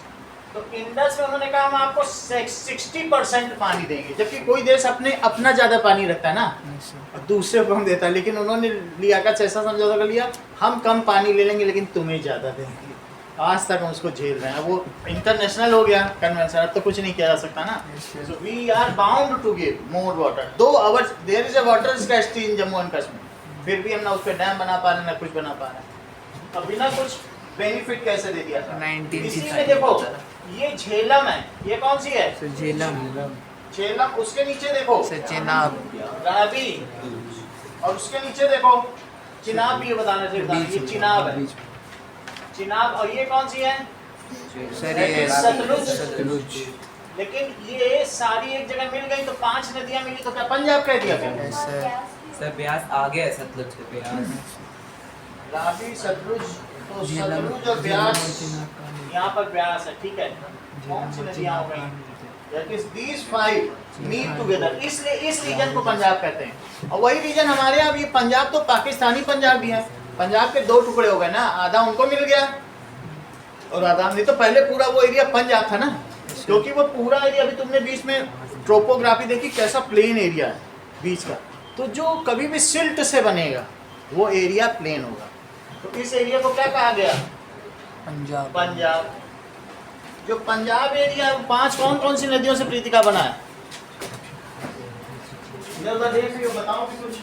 तो इंडस में उन्होंने कहा हम आपको 60% पानी देंगे, जबकि कोई देश अपना ज्यादा पानी रखता है ना यस सर और दूसरे को कम देता है। लेकिन उन्होंने लियाकत से ऐसा समझौता कर लिया, हम कम पानी ले लेंगे लेकिन तुम्हें ज्यादा देंगे। आज तक हम उसको झेल रहे हैं। वो इंटरनेशनल हो गया कन्वेंशन, अब तो कुछ नहीं किया जा सकता ना। So we are bound to give more water. 2 hours there is a water scarcity in Jammu and Kashmir, फिर भी हम ना उस पर डैम बना पा रहे ना कुछ बना पा रहे। अब बिना कुछ बेनिफिट कैसे दे दिया था। 1960 इसी में देखो ये झेलम है, ये कौन सी है? सर झेलम झेलम। उसके नीचे देखो सर चेनाब रावी, और उसके नीचे देखो चिनाब भी बताना चाहिए। ये चिनाब है, चिनाब। और ये कौन सी है? सर ये सतलुज। सतलुज लेकिन ये सारी एक जगह मिल गई तो 5 नदियां मिली तो क्या पंजाब कह दिया फिर? यस सर सर ब्यास आगे है सतलुज के ब्यास। रावी, सतलुज। तो झेलम सतलुज और ब्यास, झेलम यहाँ पर ब्यास है, ठीक है। कौन सी नदियां हो गई? That is these 5 meet together। इसलिए इस रीजन को पंजाब कहते हैं। और वही रीजन हमारे यहाँ भी पंजाब, तो पाकिस्तानी पंजाब भी है। पंजाब के 2 टुकड़े हो गए ना, आधा उनको मिल गया और आधा नहीं। तो पहले पूरा वो एरिया पंजाब था ना, क्योंकि वो पूरा एरिया अभी तुमने बीच में ट्रोपोग्राफी देखी कैसा प्लेन एरिया है बीच का। तो जो कभी भी सिल्ट से बनेगा वो एरिया प्लेन होगा। तो इस एरिया को क्या कहा गया? पंजाब पंजाब। जो पंजाब एरिया 5 कौन कौन सी नदियों से प्रीतिका बना है? इधर उधर देख रही हो, बताओ भी कुछ।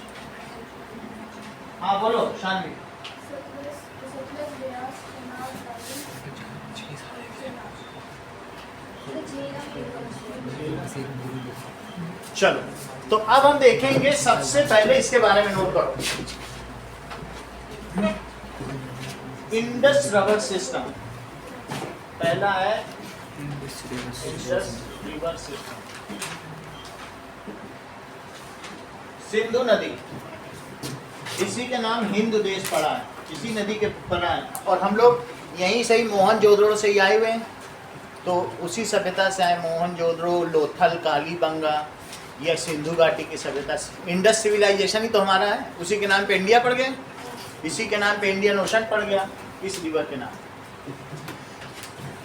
हाँ बोलो शानवी। चलो, तो अब हम देखेंगे सबसे पहले इसके बारे में नोट करो। इंडस रिवर सिस्टम, पहला है Indus river Indus river system. Sindhu नदी, इसी के नाम हिंदू देश पड़ा है, इसी नदी के पड़ा है। और हम लोग यहीं से ही मोहनजोदड़ो से ही आए हुए हैं, तो उसी सभ्यता से आए। मोहनजोदड़ो, लोथल, कालीबंगा, यह सिंधु घाटी की सभ्यता। इंडस सिविलाइजेशन ही तो हमारा है, उसी के नाम पे इंडिया पड़ गया, इसी के नाम पे इंडियन ओशन पड़ गया, इस रिवर के नाम।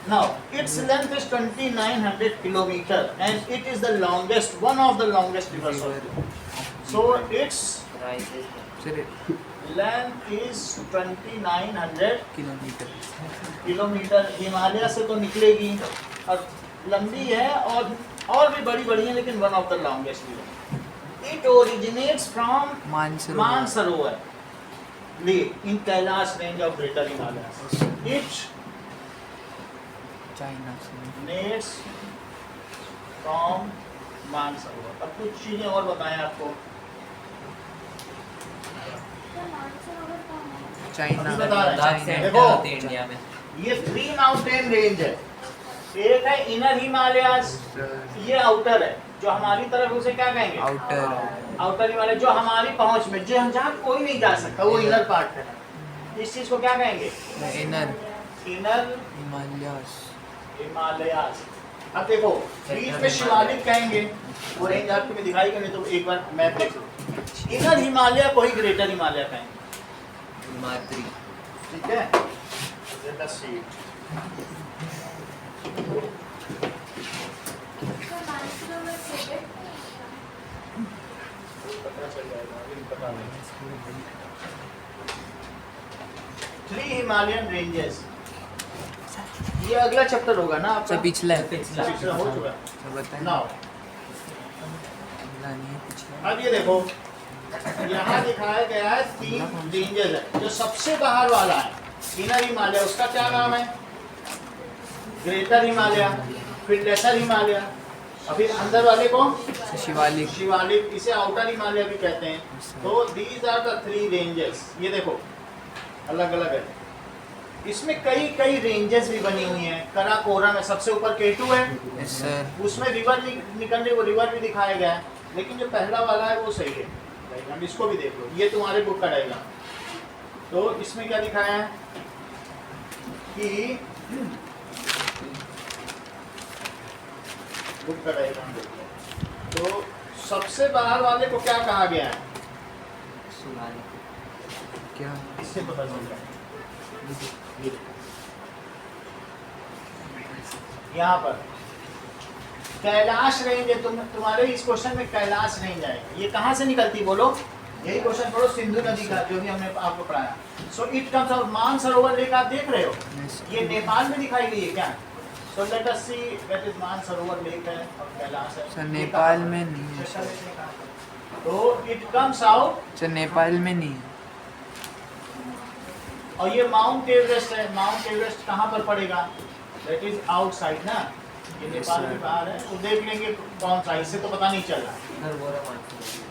Now its length is 2900 kilometre and it is the longest, one of the longest reverse of. So it's sir length is 2900 kilometre. Kilometre. Himalaya से तो निकलेगी और लंबी है, और भी बड़ी बड़ी है, लेकिन one of the longest river. It originates from Mansarovar Mansarovar lake in Kailash range of greater Himalaya. It China से। नेट्स फ्रॉम मानसरोवर। अब कुछ चीजें और बताएं आपको। तो मानसरोवर कहाँ है? चाइना अभी बता रहे हैं। लद्दाख से देखो। एंटर होते हैं इंडिया में। ये 3 माउंटेन रेंज है, एक है इनर हिमालयाज, ये आउटर है, जो हमारी तरफ उसे क्या कहेंगे? आउटर। आउटर हिमालय, जो हमारी पहुंच में, जो हम जहाँ कोई नहीं जा सकता, वो इनर पार्ट है। इस चीज को क्या कहेंगे? Inner inner Himalayas. हिमालयाज। अब देखो बीच में शिवालिक कहेंगे, वो रेंज आपको मैं दिखाई नहीं, तो एक बार मैप देख लो। इनर हिमालय को ही ग्रेटर हिमालय कहेंगे, हिमाद्री। ठीक है? Let us see it. तो मानसरोवर से पता चल जाएगा, अभी पता नहीं। 3 हिमालयन रेंजेस। ये अगला चैप्टर होगा ना आपका? सर पिछला है। पिछला। पिछला हो चुका। सर बताएं। नाउ अगला नहीं है, पिछला। अब ये देखो, यहाँ दिखाया गया है 3 रेंजेस है। जो सबसे बाहर वाला है इनर हिमालय, उसका क्या नाम है? ग्रेटर हिमालय, फिर लेसर हिमालय, और फिर अंदर वाले को सर शिवालिक। शिवालिक, इसे आउटर हिमालय भी कहते हैं। तो दीज आर द 3 रेंजेस। ये देखो अलग अलग है, इसमें कई कई रेंजेस भी बनी हुई हैं। कराकोरम में सबसे ऊपर K2 है, यस सर। उसमें रिवर निकल रही, वो रिवर भी दिखाया गया है, लेकिन जो पहला वाला है वो सही है। हम इसको भी देख लो, ये तुम्हारे बुक का डायग्राम। तो इसमें क्या दिखाया है कि बुक का डायग्राम देख लो। तो सबसे बाहर वाले को क्या कहा गया है? शिवालिक। क्या? इससे पता चल रहा है। यहाँ पर कैलाश रेंज है, तुम्हारे इस क्वेश्चन में कैलाश रेंज आएगी। ये कहाँ से निकलती बोलो? यही क्वेश्चन पढ़ो, सिंधु नदी का, जो भी हमने आपको पढ़ाया। So it comes out Mansarovar lake, आप देख रहे हो, यस। ये नेपाल में दिखाई गई है क्या? So let us see that is Mansarovar lake है और कैलाश है। सर नेपाल में नहीं है। तो it comes out, sir Nepal में नहीं है। और ये माउंट एवरेस्ट है। माउंट एवरेस्ट कहाँ पर पड़ेगा? दैट इज आउटसाइड ना, ये नेपाल के बाहर है। तो देख लेंगे कौन सा, इससे तो पता नहीं चल रहा। इधर बोरा मानसरोवर।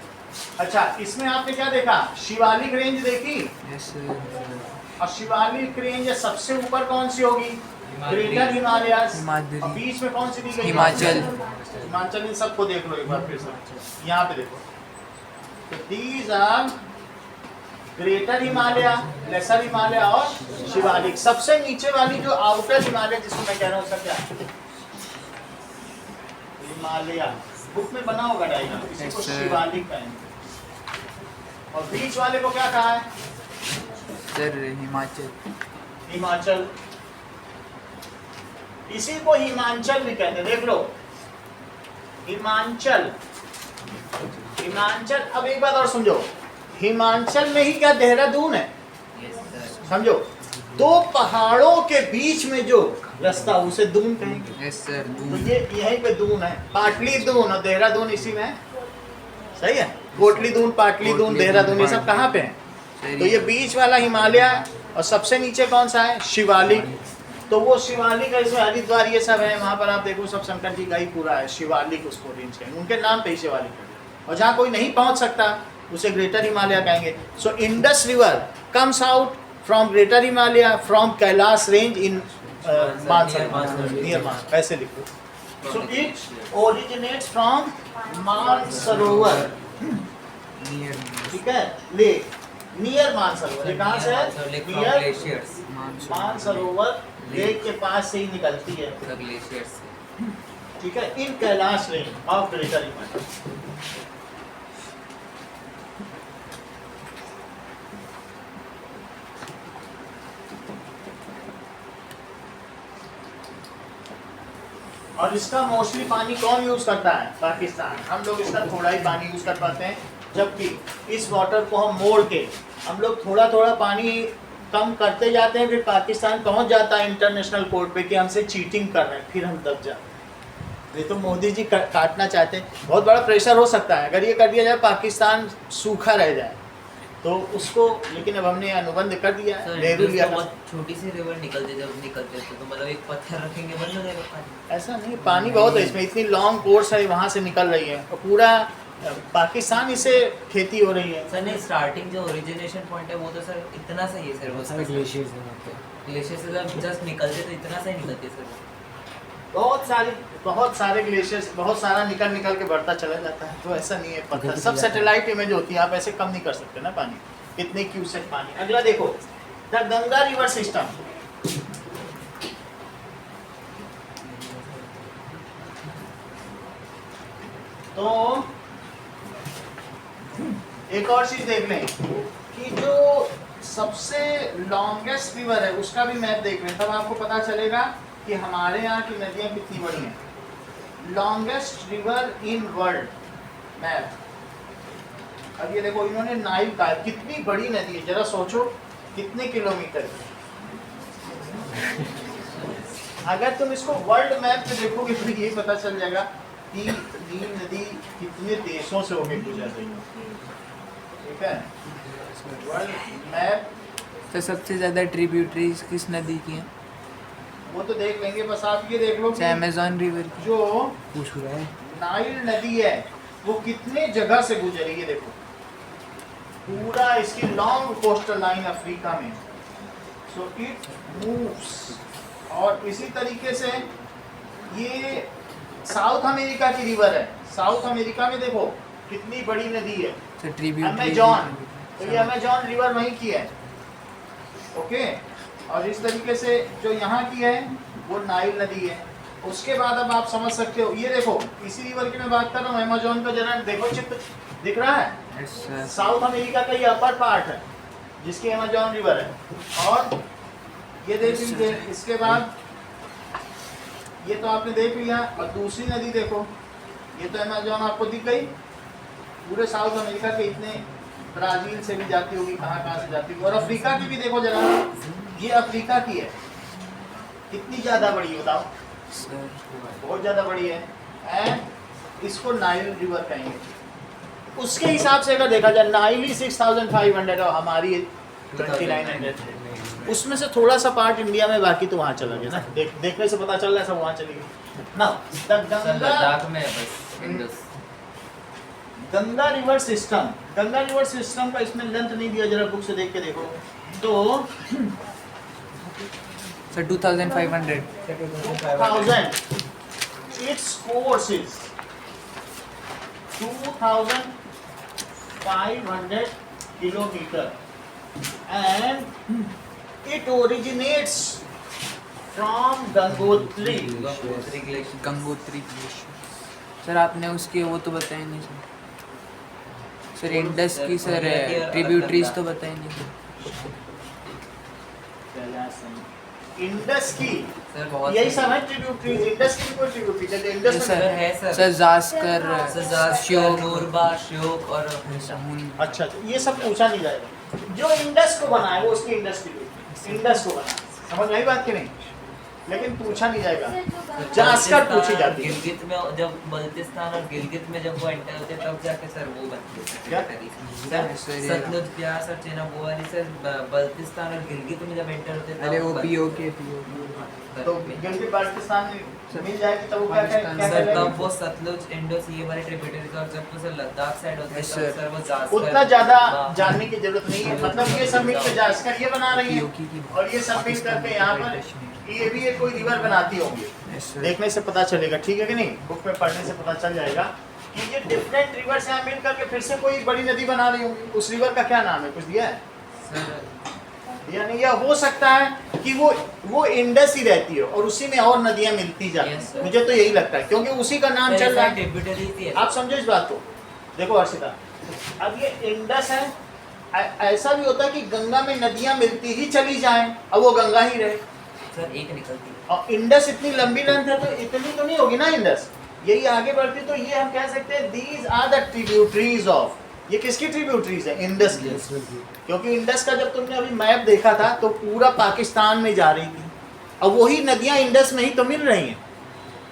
अच्छा, इसमें आपने क्या देखा? शिवालिक रेंज देखी, यस सर। और शिवालिक रेंज सबसे ऊपर कौन सी होगी? ग्रेटर हिमालयास। हिमाद्री। और बीच में कौन सी दी गई? हिमाचल। हिमाचल। इन सबको देख लो एक बार फिर से, यहाँ पे देखो। तो these are greater Himalaya, lesser Himalaya और शिवालिक। सबसे नीचे वाली जो आउटर हिमालय, जिसको मैं कह रहा हूँ, उसका क्या? हिमालय। बुक में बना होगा डायग्राम, इसी को Yes, sir. शिवालिक कहेंगे। और बीच वाले को क्या कहा है? सर हिमाचल। हिमाचल। इसी को हिमांचल भी कहते हैं, देख लो, हिमांचल। हिमांचल। अब एक बात और समझो, हिमाचल में ही क्या देहरादून है? Yes sir. समझो, 2 पहाड़ों के बीच में जो रास्ता, उसे दून कहेंगे। Yes sir. तो ये यहीं पे दून है, पाटली दून और देहरादून इसी में है। सही है? कोटली दून, पाटली दून, कोटली देहरादून, ये दून, सब कहाँ पे है? सही तो ये बीच वाला हिमालय, और सबसे नीचे कौन सा है? शिवालिक। तो वो शिवालिक है, इसमें हरिद्वार ये सब है, वहाँ पर आप देखो सब शंकर जी का ही पूरा है। शिवालिक उसको रेंज कहेंगे, उनके नाम पे ही शिवालिक है। और जहाँ कोई नहीं पहुँच सकता, उसे ग्रेटर हिमालय कहेंगे। So Indus river comes out from greater Himalaya, from Kailash range in Mansar, Mansarovar, near Mansarovar, ऐसे लिखो। So it originates from Mansarovar, near ठीक है, लेक नियर मानसरोवर। ये कहाँ से है? Lake from near glaciers. Mansarovar lake के पास से ही निकलती है, The glaciers से। ठीक है, in Kailash range of greater Himalaya. और इसका मोस्टली पानी कौन यूज करता है? पाकिस्तान। हम लोग इसका थोड़ा ही पानी यूज कर पाते हैं, जबकि इस वाटर को हम मोड़ के हम लोग थोड़ा थोड़ा पानी कम करते जाते हैं, फिर पाकिस्तान पहुंच जाता है इंटरनेशनल कोर्ट पे कि हमसे चीटिंग कर रहे हैं, फिर हम दब जाते हैं। ये तो मोदी जी काटना चाहते हैं, बहुत बड़ा प्रेशर हो सकता है अगर ये कर दिया जाए पाकिस्तान सूखा रह जाए तो उसको, लेकिन अब हमने अनुबंध कर दिया है, Sir, नेहरू Indus लिया तो था। बहुत छोटी सी रिवर निकलते जब निकलते थे तो मतलब एक पत्थर रखेंगे बंद हो जाएगा पानी। ऐसा नहीं, पानी बहुत है इसमें, इतनी लॉन्ग कोर्स है, वहाँ से निकल रही है और पूरा पाकिस्तान इसे खेती हो रही है। सर नहीं, स्टार्टिंग जो ओरिजिनेशन पॉइंट है वो तो सर इतना सही है सर, वो सारे ग्लेशियर्स हैं वहाँ पे। ग्लेशियर से जब जस्ट निकलते तो इतना सही निकलते सर। बहुत सारे ग्लेशियर्स, बहुत सारा निकल निकल के बढ़ता चला जाता है, तो ऐसा नहीं है पत्थर, सब सैटेलाइट इमेज होती है, आप ऐसे कम नहीं कर सकते ना पानी, कितने क्यूसेक पानी। अगला देखो, द गंगा रिवर सिस्टम। तो एक और चीज देख लें कि जो सबसे लॉन्गेस्ट रिवर है उसका भी मैप देख लें, तब आपको पता चलेगा कि हमारे यहाँ की नदियाँ कितनी बड़ी हैं। Longest river in world map. अब ये देखो, इन्होंने नाइल का, कितनी बड़ी नदी है, जरा सोचो कितने किलोमीटर। अगर तुम इसको वर्ल्ड मैप पे देखोगे तो ये पता चल जाएगा कि नील नदी कितने देशों से होकर गुजर रही है, ठीक है। वर्ल्ड मैप तो सबसे ज़्यादा ट्रिब्यूटरीज किस नदी की हैं? वो तो देख लेंगे, बस आप ये देख लो कि अमेज़न रिवर की। जो पूछ रहा है नाइल नदी है वो कितने जगह से गुजरी है, देखो पूरा इसकी लॉन्ग कोस्टल लाइन अफ्रीका में। सो इट मूव्स, और इसी तरीके से ये साउथ अमेरिका की रिवर है। साउथ अमेरिका में देखो कितनी बड़ी नदी है, तो ट्रिब्यूटरी अमेजॉन, तो ये अमेजॉन रिवर वहीं की है, ओके। और इस तरीके से जो यहाँ की है वो नाइल नदी है। उसके बाद अब आप समझ सकते हो, ये देखो इसी रिवर की मैं बात कर रहा हूँ, अमेजॉन का जरा देखो चित्र दिख रहा है, साउथ अमेरिका का ये अपर पार्ट है जिसकी अमेजॉन रिवर है। और ये देख लीजिए, इसके बाद ये तो आपने देख लिया, और दूसरी नदी देखो, ये तो अमेजॉन आपको दिख गई, पूरे साउथ अमेरिका के इतने, ब्राजील से भी जाती होगी, कहाँ कहाँ से जाती होगी। और अफ्रीका की भी देखो जरा, ये अफ्रीका की है, कितनी ज़्यादा बड़ी है बताओ, बहुत ज़्यादा बड़ी है, एंड इसको नाइल रिवर कहेंगे। उसके हिसाब से अगर देखा जाए, नाइल ही 6500 और हमारी 2900, उसमें से थोड़ा सा पार्ट इंडिया में, बाकी तो वहाँ चला गया ना, देखने से पता चल रहा है सब वहाँ चली गई ना। सर गंगा, लद्दाख में है बस Indus. Ganga river system, Ganga river system का इसमें लेंथ नहीं दिया, जरा बुक से देख के देखो तो sir 2500 1000, its course is 2500 kilometer and it originates from Gangotri। Gangotri glacier. Gangotri glacier. Sir आपने उसके वो तो बताया नहीं सर इंडस की सर ट्रिब्यूटरीज तो बताया नहीं सर। इंडस की सर बहुत यही सब है ट्रिब्यूटरी, इंडस की कोई ट्रिब्यूटरी, जैसे इंडस सर में है सर। सर जास्कर सजाद, श्योक नूरबा, श्योक और अच्छा, ये सब पूछा नहीं जाएगा। जो इंडस को बनाए वो उसकी इंडस की, इंडस को बनाए, समझ आई बात की नहीं। लेकिन पूछा नहीं जाएगा। सर, जो गंगा- जास्कर बल्तिस्तान पूछी और जाती है। गिलगित में जब बल्तिस्तान और गिलगित में जब वो एंटर होते हैं तब जाके सर वो बनती है क्या? सर सतलुज ब्यास और चेनाब वो वाली सर बल्तिस्तान और गिलगित में जब एंटर होते हैं अरे तब वो बनती पीओ है। के पीओ तो गिलगित बाल्टिस्तान में मिल जाएगी तब वो क्या क्या पाकिस्तान क्या सर करेगा? तब वो सतलुज इंडस ये वाले ट्रिब्यूटरीज और जब वो सर लद्दाख साइड होते हैं Yes, तब sir. सर वो जास्कर उतना ज्यादा वाह। जानने की जरूरत नहीं है। मतलब ये सब मिलकर जास्कर ये बना रही पीओ की है और ये सब मिल करके यहाँ पर ये भी एक कोई रिवर बनाती होंगी। देखने से पता चलेगा, ठीक है कि नहीं? बुक में पढ़ने से पता चल जाएगा कि ये डिफरेंट रिवर से यहाँ मिल करके फिर से कोई बड़ी नदी बना रही होंगी। उस रिवर का क्या नाम है, कुछ दिया है? सर यानी यह हो सकता है कि वो इंडस ही रहती है और उसी में और नदियां मिलती जाती Yes, हैं। sir. मुझे तो यही लगता है क्योंकि उसी का नाम चल रहा है। ट्रिब्यूटरीज ही है आप समझो इस बात को। देखो हर्षिता, अब ये इंडस है, ऐसा भी होता है कि गंगा में नदियां मिलती ही चली जाएं, अब वो गंगा ही रहे। सर एक निकलती है और इंडस इतनी लंबी लेंथ है तो इतनी तो नहीं होगी ना इंडस, यही आगे बढ़ती तो ये हम कह सकते हैं these are the tributaries of. ये किसकी ट्रिब्यूटरीज है? इंडस की। क्योंकि इंडस का जब तुमने अभी मैप देखा था तो पूरा पाकिस्तान में जा रही थी, और वही नदियां इंडस में ही तो मिल रही हैं।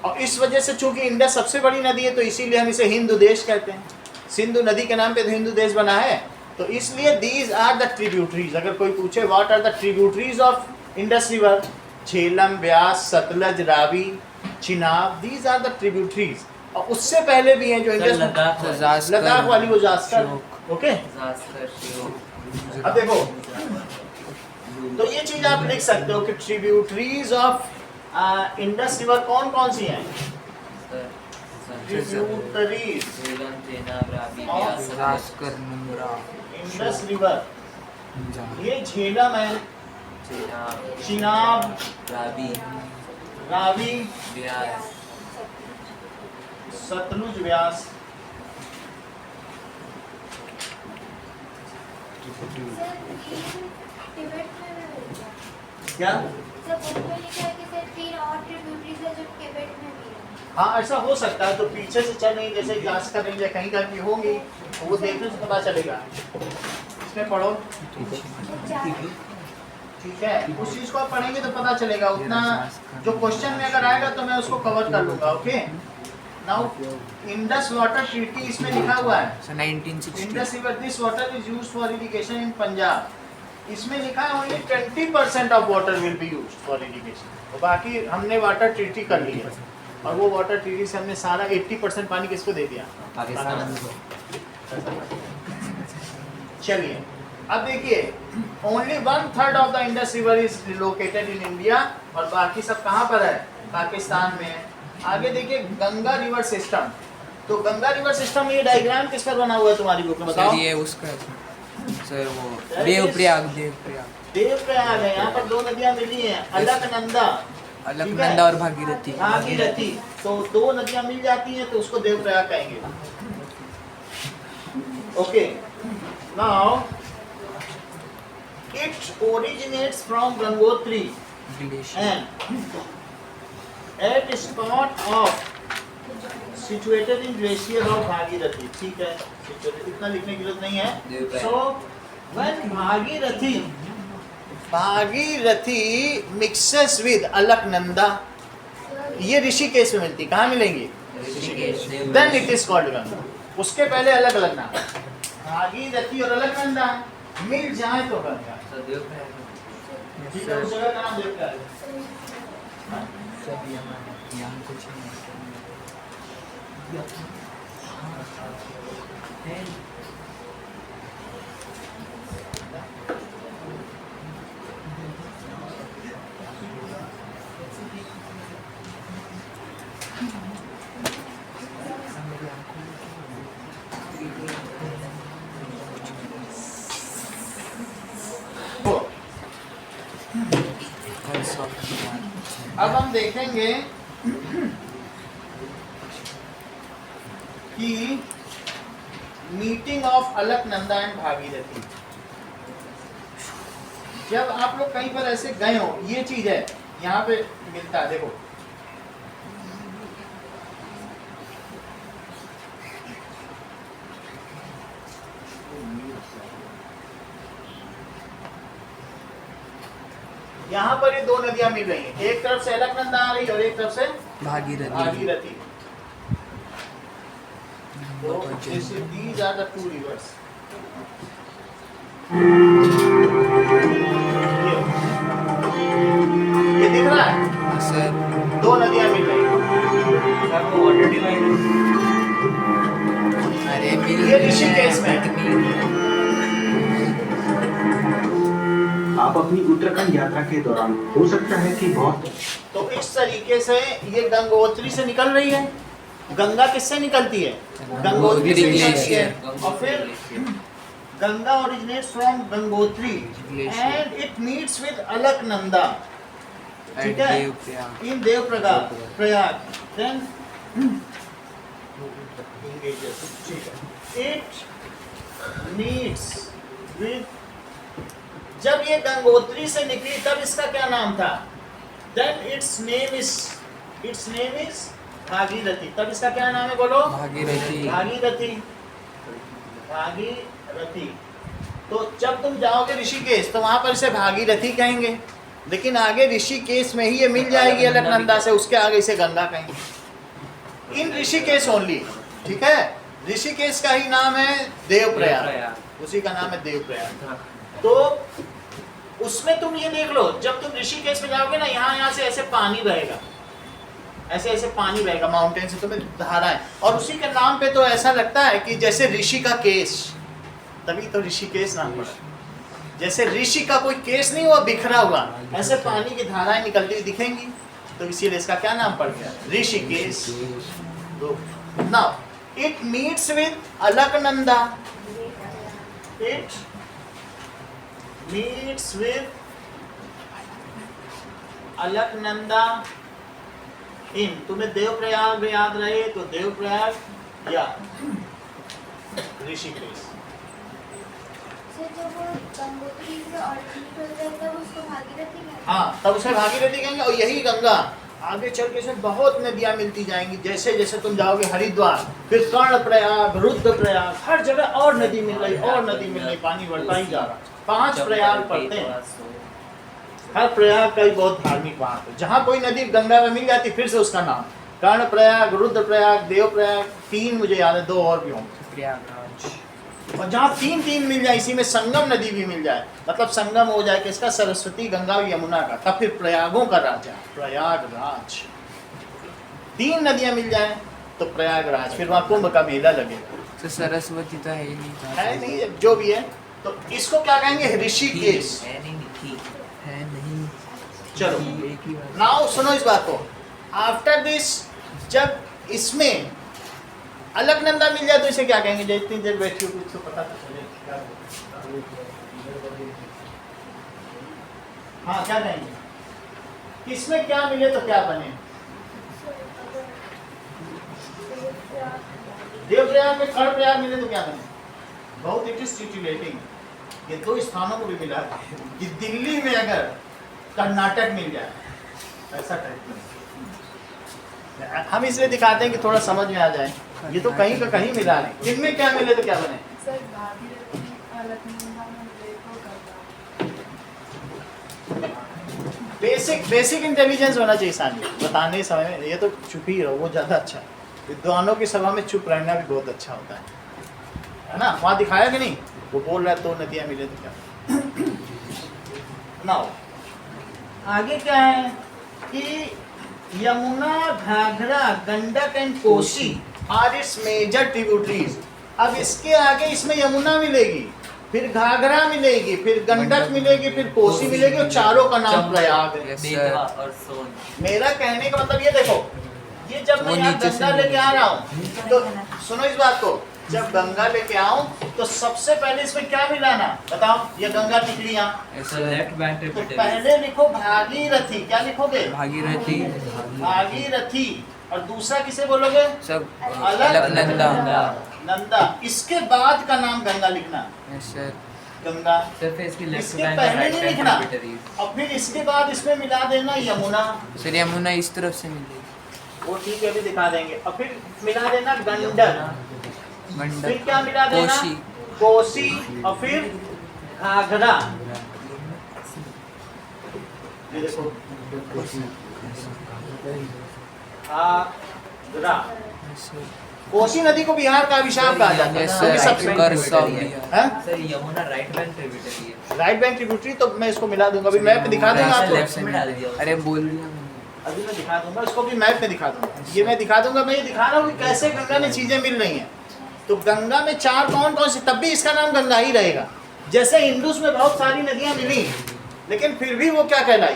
और इस वजह से चूंकि इंडस सबसे बड़ी नदी है तो इसीलिए हम इसे हिंदू देश कहते हैं। सिंधु नदी के नाम पे तो हिंदू देश बना है, तो इसलिए दीज आर द ट्रिब्यूटरीज। अगर कोई पूछे what are the tributaries of Indus river, Jhelum, Beas, Sutlej, Ravi, Chenab, these are the tributaries. और उससे पहले भी हैं जो सर इंडस, लद्दाख लद्दाख वाली वो जास्कर। ओके, जास्कर शियोक अब देखो तो ये चीज आप लिख सकते हो कि ट्रिब्यूटरीज ऑफ इंडस रिवर कौन कौन सी हैं? सर ट्रिब्यूटरीज झेलम चेनाब रावी और ब्यास रास्कर नुब्रा इंडस रिवर, ये झेलम है, चेनाब चिनाब, रावी रावी, ब्यास सतलुज, व्यास। सर, ये टिबेट में भी मिलता है। क्या? सर, बुक में लिखा है कि सर 3 और ट्रिब्यूटरीज है जो टिबेट में भी है। हाँ ऐसा हो सकता है, तो पीछे से चल रही जैसे क्लास कर रही है कहीं कहीं होंगी तो वो देखने से पता चलेगा। इसमें पढ़ो, ठीक है? उस चीज को आप पढ़ेंगे तो पता चलेगा। उतना जो क्वेश्चन में अगर आएगा तो मैं उसको कवर कर लूंगा। Okay, now Indus water treaty इसमें लिखा हुआ है। सो 1960 Indus river this water is used for irrigation इन पंजाब। इसमें लिखा है only 20% of water will be used for irrigation. तो बाकी हमने वाटर ट्रीटी कर ली है और वो वाटर ट्रीटी से हमने सारा 80% पानी किसको दे दिया? पाकिस्तान चलिए अब देखिए, only 1/3 of the Indus river is located in India और बाकी सब कहाँ पर है? पाकिस्तान में है। आगे देखिए गंगा रिवर सिस्टम। तो गंगा रिवर सिस्टम ये डायग्राम किस पर बना हुआ है तुम्हारी बुक में बताओ? सर ये उसका है सर वो देवप्रयाग देवप्रयाग है। यहाँ पर 2 नदियाँ मिली हैं, अलकनंदा, अलकनंदा और भागीरथी भागीरथी। तो 2 नदियाँ मिल जाती हैं तो उसको देवप्रयाग कहेंगे। Okay, now it originates from Gangotri glacier and at spot of situated in glacier of Bhagirathi. ठीक है, इतना लिखने की जरूरत नहीं है। So when Bhagirathi mixes with Alaknanda, ये ऋषिकेश में मिलती, कहाँ मिलेंगी? Rishikesh then it is called Ganga. उसके पहले अलग अलग नाम, भागीरथी और अलकनंदा मिल जाए तो गंगा। ठीक है, उस जगह का नाम देवप्रयाग है। यहाँ कुछ अब हम देखेंगे कि meeting of Alaknanda and Bhagirathi. जब आप लोग कहीं पर ऐसे गए हो, ये चीज है यहाँ पे मिलता है, देखो यहाँ पर ये दो नदियां मिल रही हैं, एक तरफ से अलकनंदा आ रही है और एक तरफ से भागीरथी भागीरथी। तो these are the two rivers. ये दिख रहा है, सर दो नदियां मिल रही हैं। सर वो वाटर डिवाइडर अरे मिल ये ऋषिकेश में है। आप अपनी उत्तराखंड यात्रा के दौरान हो सकता है कि बहुत तो इस तरीके से ये गंगोत्री से निकल रही है। गंगा किससे निकलती है? गंगोत्री से निकलती है। और फिर Ganga originates from Gangotri and it meets with Alaknanda, ठीक है, Devprayag in Devprayag Prayag, then it meets with, जब ये गंगोत्री से निकली तब इसका क्या नाम था? Then its name is Bhagirathi. तब इसका क्या नाम है बोलो? भागीरथी भागीरथी। भागीरथी। तो जब तुम जाओगे ऋषिकेश तो वहां पर इसे भागीरथी कहेंगे, लेकिन आगे ऋषिकेश में ही ये मिल जाएगी अलकनंदा से, उसके आगे इसे गंगा कहेंगे। इन ऋषिकेश ओनली, ठीक है। ऋषिकेश का ही नाम है देवप्रयाग, उसी का नाम है देवप्रयाग। तो उसमें तुम ये देख लो, जब तुम ऋषिकेश में जाओगे ना, यहाँ से ऐसे पानी बहेगा, ऐसे ऐसे पानी बहेगा माउंटेन से, तुम्हें धारा है, और उसी के नाम पे तो ऐसा लगता है कि जैसे ऋषि का केश, तभी तो ऋषिकेश नाम पड़ा। जैसे ऋषि का कोई केस नहीं हुआ बिखरा हुआ, ऐसे पानी की धाराएं निकलती हुई दिखेंगी, तो इसीलिए इसका क्या नाम पड़ गया? Rishikesh. Now it meets with Alaknanda, it meets with Alaknanda in, तुम्हें देवप्रयाग में याद रहे तो देवप्रयाग या ऋषिकेश। सर जब वो गंगोत्री से ऑरिजिनेट हो जाए तब उसको भागीरथी कहते हैं। हाँ, तब उसे भागीरथी कहेंगे। और यही गंगा आगे चल के इसमें बहुत नदियां मिलती जाएंगी, जैसे जैसे तुम जाओगे हरिद्वार, फिर कर्णप्रयाग, रुद्रप्रयाग, हर जगह और नदी मिल रही, और नदी मिल रही, पानी बढ़ता ही जा रहा। 5 प्रयाग पड़ते हैं, हर प्रयाग का ही बहुत धार्मिक महत्व है। जहाँ कोई नदी गंगा में मिल जाती, फिर से उसका नाम कर्णप्रयाग, रुद्रप्रयाग, देवप्रयाग, 3 मुझे याद है, 2 और भी होंगे। प्रयागराज। और जहाँ 3 मिल जाए, इसी में संगम नदी भी मिल जाए, मतलब संगम हो जाए किसका? सरस्वती, गंगा और यमुना का, तब फिर प्रयागों का राजा प्रयागराज। 3 नदियाँ मिल जाए तो प्रयागराज, फिर वहाँ कुंभ का मेला लगेगा। तो सरस्वती तो है ही नहीं, है नहीं, जो भी है। तो इसको क्या कहेंगे? ऋषिकेश। है नहीं। चलो एक ही बात। नाउ सुनो इस बात को। आफ्टर दिस, जब इसमें अलकनंदा मिल जाए तो इसे क्या कहेंगे? जब इतनी देर बैठी हो कुछ तो पता तो चले क्या बोलते। हाँ, क्या कहेंगे? इसमें क्या मिले तो क्या बने? देवप्रयाग में कर्णप्रयाग मिले तो क्या बने? बहुत इट इज टिटिलेटिंग। ये 2 स्थानों को भी मिला कि दिल्ली में अगर कर्नाटक मिल जाए, ऐसा टाइप में। हम इसलिए दिखाते हैं कि थोड़ा समझ में आ जाए। ये तो कहीं का कहीं मिला नहीं। इनमें क्या मिले तो क्या बने? सर भागीरथी अलकनंदा में देखो करता। बेसिक इंटेलिजेंस होना चाहिए सामने बताने के समय में। ये तो चुप ही रहो, वो ज़्यादा अच्छा है। विद्वानों की सभा में चुप रहना भी बहुत अच्छा होता है ना? वहाँ दिखाया कि नहीं? वो बोल रहा है 2 नदियाँ मिले तो क्या। नाउ आगे क्या है कि Yamuna, Ghaghara, Gandak and Kosi are its major tributaries. अब इसके आगे इसमें यमुना मिलेगी, फिर घाघरा मिलेगी, फिर गंडक मिलेगी, फिर कोसी मिलेगी, और चारों का नाम प्रयाग है। बेतवा और सोन। मेरा कहने का मतलब ये देखो, ये जब मैं यहाँ गंगा लेके आ रहा हूँ तो सुनो इस बात को, जब गंगा लेके आऊं तो सबसे पहले इसमें क्या मिलाना बताओ? ये गंगा निकली यहाँ, So left bank तो tributary. पहले लिखो भागीरथी। क्या लिखोगे? भागीरथी। भागीरथी। और दूसरा किसे बोलोगे? सब अलकनंदा। अलकनंदा। नंदा। इसके बाद का नाम गंगा लिखना, सर गंगा। Surface की left इसके bank पहले और right नहीं bank लिखना, tributaries. और फिर इसके बाद इसमें मिला देना यमुना। सर यमुना इस तरफ से मिलेगी। वो ठीक है, अभी दिखा देंगे। और फिर मिला देना गंडक, फिर गंडक, क्या मिला देना? कोसी। कोसी। और फिर घाघरा। ये देखो आगरा। कोसी नदी को बिहार का अभिशाप कहा जाता है। Yes, क्योंकि sir, सबसे कर्स ऑफ बिहार। हैं? Sir Yamuna right bank tributary है। राइट बैंक ट्रिब्यूटरी, तो मैं इसको मिला दूंगा, अभी मैप पे दिखा दूंगा Right, आपको। left में डाल दिया। अरे बोल दिया मैंने। अभी मैं दिखा दूंगा, इसको भी मैप में दिखा दूंगा। ये मैं दिखा दूंगा, मैं ये दिखा रहा हूँ कि कैसे गंगा में चीजें मिल रही हैं। तो गंगा में चार कौन कौन सी, तब भी इसका नाम गंगा ही रहेगा। जैसे इंडस में बहुत सारी नदियां मिली, लेकिन फिर भी वो क्या कहलाई,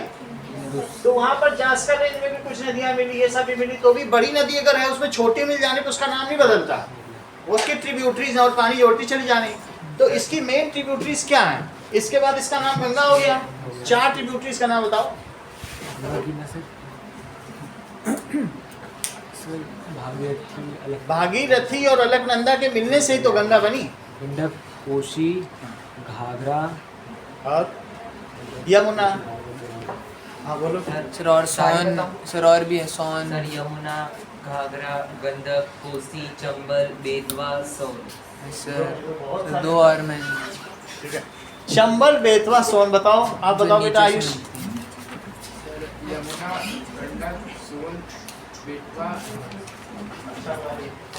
तो वहां पर जास्कर रेंज में भी कुछ नदियां मिली, ये सब भी मिली, तो भी बड़ी नदी अगर है उसमें छोटी मिल जाने पर उसका नाम नहीं बदलता, उसकी ट्रिब्यूटरीज और पानी जोड़ती चली जानी। तो इसकी मेन ट्रिब्यूटरीज क्या है, इसके बाद इसका नाम गंगा हो गया। चार ट्रिब्यूटरीज का नाम बताओ। भागीरथी और अलकनंदा के मिलने से ही तो गंगा बनी। गंडक, कोसी, घाघरा और यमुना। हाँ बोलो। सर और सोन, सर और भी है सोन। सर यमुना, घाघरा, गंडक, कोसी, चंबल, बेतवा, सोन। सर दो और मैं। ठीक है, चंबल, बेतवा, सोन बताओ। आप बताओ बेटा आयुष। यमुना, गंडक, सोन, बेतवा।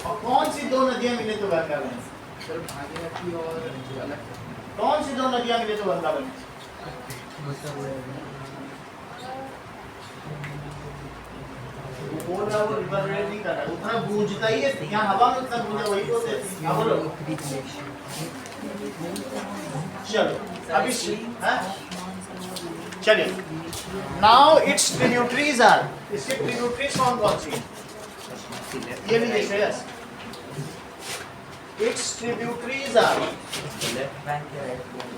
और कौन सी दो नदियां मिले तो गंगा बनी? सर भागीरथी और अलग। कौन सी दो नदियां मिले तो गंगा बनी? वो बोल रहा, वो रिवर्बरेट नहीं कर रहा, उतना गूंजता ही है यहाँ हवा में, उतना गूंजा वही बोलते हैं। हाँ बोलो। चलो अभी चलिए, नाउ इट्स ट्रिब्यूटरीज आर, इसके ट्रिब्यूटरीज कौन कौन सी? ये लीजिए Shreyas, its tributaries are. Left bank या राइट बैंक?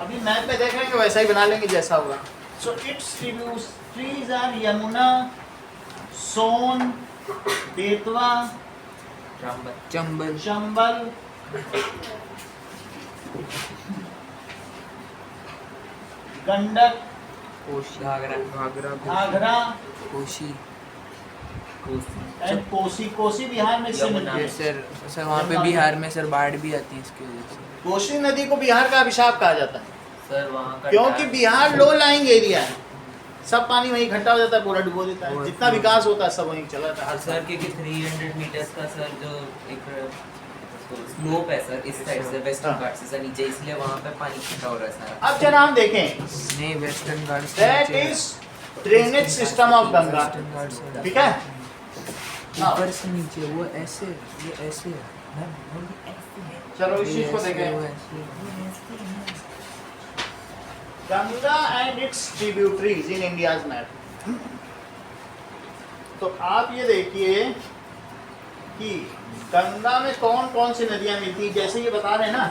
अभी मैप में देख रहे हैं, वैसा ही बना लेंगे जैसा होगा। So its tributaries are Yamuna, Son, Betwa, Chambal, Chambal, Gandak, Ghaghara, Ghaghara Kosi. And Kosi. Kosi Bihar में से मिलती है। सर वहाँ पे बिहार में सर बाढ़ भी आती है इसकी वजह से। कोसी नदी को बिहार का अभिशाप कहा जाता है, सर वहाँ का क्योंकि बिहार लो लाइंग एरिया है, सब पानी वहीं इकट्ठा हो जाता है, पूरा डुबो देता है, जितना विकास होता है सब वहीं चला जाता है। सर क्योंकि 300 मीटर्स का सर जो एक स्लोप है सर, इस साइड से वेस्टर्न हाँ। घाट से सर नीचे, इसलिए वहाँ पे पानी इकट्ठा हो रहा है सारा। अब जरा हम देखें, नहीं western Ghats that is drainage system of Ganga. Western Ghats ठीक है, ऊपर से नीचे वो ऐसे, ये ऐसे है। चलो इस ये चीज को ऐसे, देखें। वो ऐसे। Ganga and its tributaries in India's map. तो आप ये देखिए कि गंगा में कौन कौन सी नदियां मिलती हैं, जैसे ये बता रहे हैं ना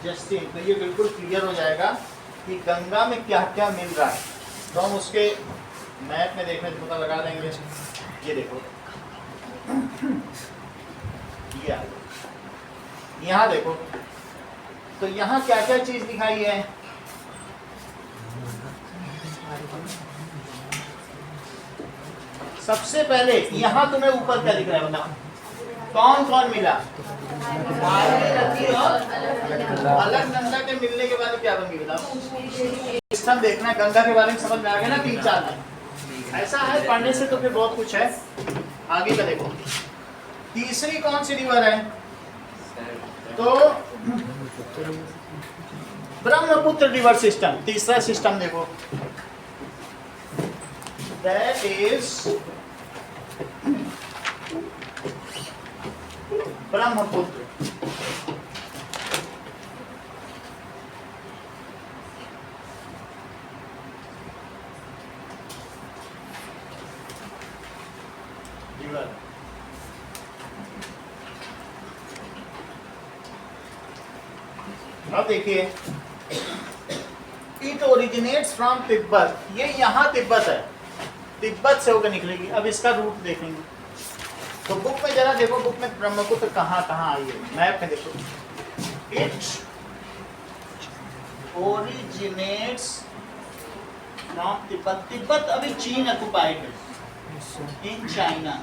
जस्टिन, तो ये बिल्कुल क्लियर हो जाएगा कि गंगा में क्या क्या मिल रहा है। तो हम उसके मैप में देखने से पता लगा देंगे। ये देखो, ये आ गया। यहाँ देखो, तो यहाँ क्या क्या चीज दिखाई है। सबसे पहले यहाँ तुम्हें ऊपर क्या दिख रहा है बताओ, कौन कौन मिला? भागीरथी और अलकनंदा के मिलने के बाद क्या बन गई बताओ। सिस्टम देखना, गंगा के बारे में समझ में आ गया ना, 3-4 में ऐसा है, पढ़ने से तो फिर बहुत कुछ है। आगे का देखो, तीसरी कौन सी रिवर है? तो ब्रह्मपुत्र रिवर सिस्टम, तीसरा सिस्टम देखो, दैट इज ब्रह्मपुत्र। रिवर अब देखिए, इट ओरिजिनेट्स फ्रॉम तिब्बत। ये यहाँ तिब्बत है, तिब्बत से होकर निकलेगी। अब इसका रूट देखेंगे तो बुक में जरा देखो, बुक में ब्रह्मपुत्र कहाँ कहाँ आई है, मैप में देखो। It originates from Tibet. Tibet अभी चीन ऑक्युपाइड है, इन चाइना,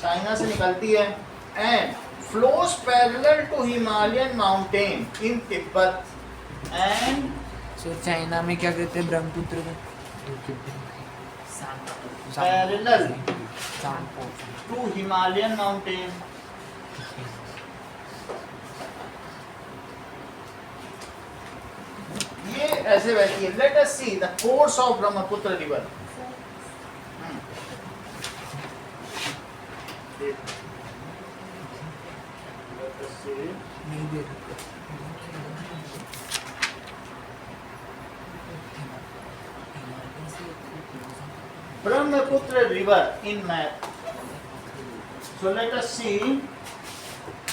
चाइना से निकलती है and flows parallel to Himalayan mountain in Tibet and sir China में क्या कहते हैं ब्रह्मपुत्र को? parallel सांपो। to Himalayan mountain. ये ऐसे बहती है. Let us see the course of Brahmaputra river. Let us see. नहीं दे रहे। Brahmaputra river in map. So let us see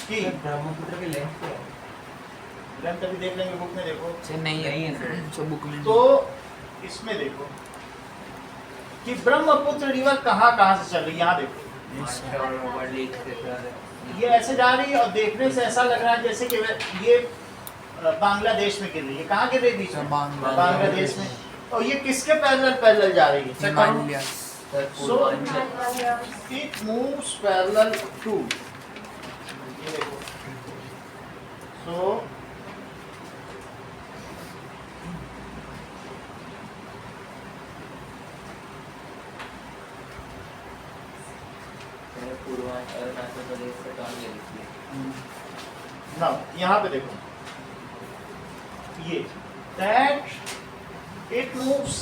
कि ब्रह्मपुत्र की लेंथ क्या है? लेंथ अभी देख लेंगे बुक में देखो. सर नहीं नहीं है है सर। सब बुक में। तो इसमें देखो कि ब्रह्मपुत्र रिवर कहाँ कहाँ से चल रही है. यहाँ देखो ये ऐसे जा रही है और देखने से ऐसा लग रहा है जैसे कि ये बांग्लादेश में गिर रही है. कहाँ गिर रही है? बीच में बांग्लादेश में. और ये किसके पैरेलल पैरेलल जा रही है? Himalaya. So it moves parallel to. ये देखो. So अरुणाचल प्रदेश से टर्न ले लीजिए। now यहाँ पे देखो ये that it moves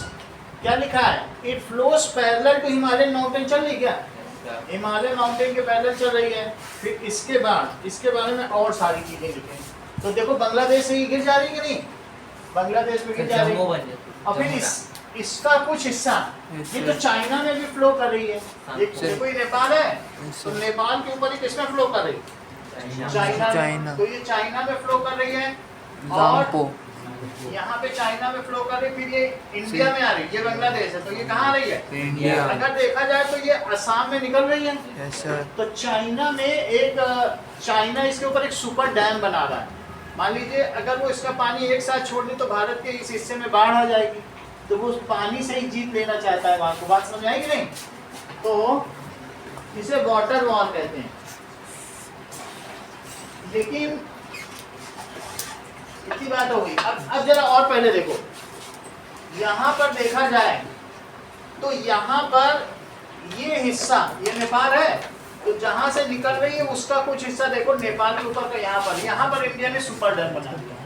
क्या लिखा है? It flows parallel to Himalayan mountain. चल रही क्या? हिमालय माउंटेन के पैरेलल चल रही है. फिर इसके बाद इसके बारे में और सारी चीजें लिखें. तो देखो बांग्लादेश से ये गिर जा रही है कि नहीं? बांग्लादेश में गिर जा रही है. और फिर इसका कुछ हिस्सा ये तो चाइना में भी फ्लो कर रही है. देखो ये नेपाल है तो नेपाल के ऊपर ये किसमें फ्लो कर रही है? चाइना. तो ये चाइना में फ्लो कर रही है और यहाँ पे चाइना में फ्लो कर रही है. फिर ये इंडिया में आ रही है. ये बांग्लादेश है तो ये कहाँ आ रही है? इंडिया। अगर देखा जाए तो ये असम में निकल रही है. Yes sir. तो चाइना में एक चाइना इसके ऊपर एक सुपर डैम बना रहा है. मान लीजिए अगर वो इसका पानी एक साथ छोड़ दे तो भारत के इस हिस्से में बाढ़ आ जाएगी. तो वो उस पानी से ही जीत लेना चाहता है वहां को. बात समझ आएगी नहीं? तो इसे वाटर वॉल कहते हैं. लेकिन इतनी बात हो गई. अब जरा और पहले देखो. यहाँ पर देखा जाए तो यहाँ पर ये हिस्सा ये नेपाल है. तो जहाँ से निकल रही है उसका कुछ हिस्सा देखो नेपाल के ऊपर का. यहाँ पर इंडिया ने सुपर डैम बना दिया.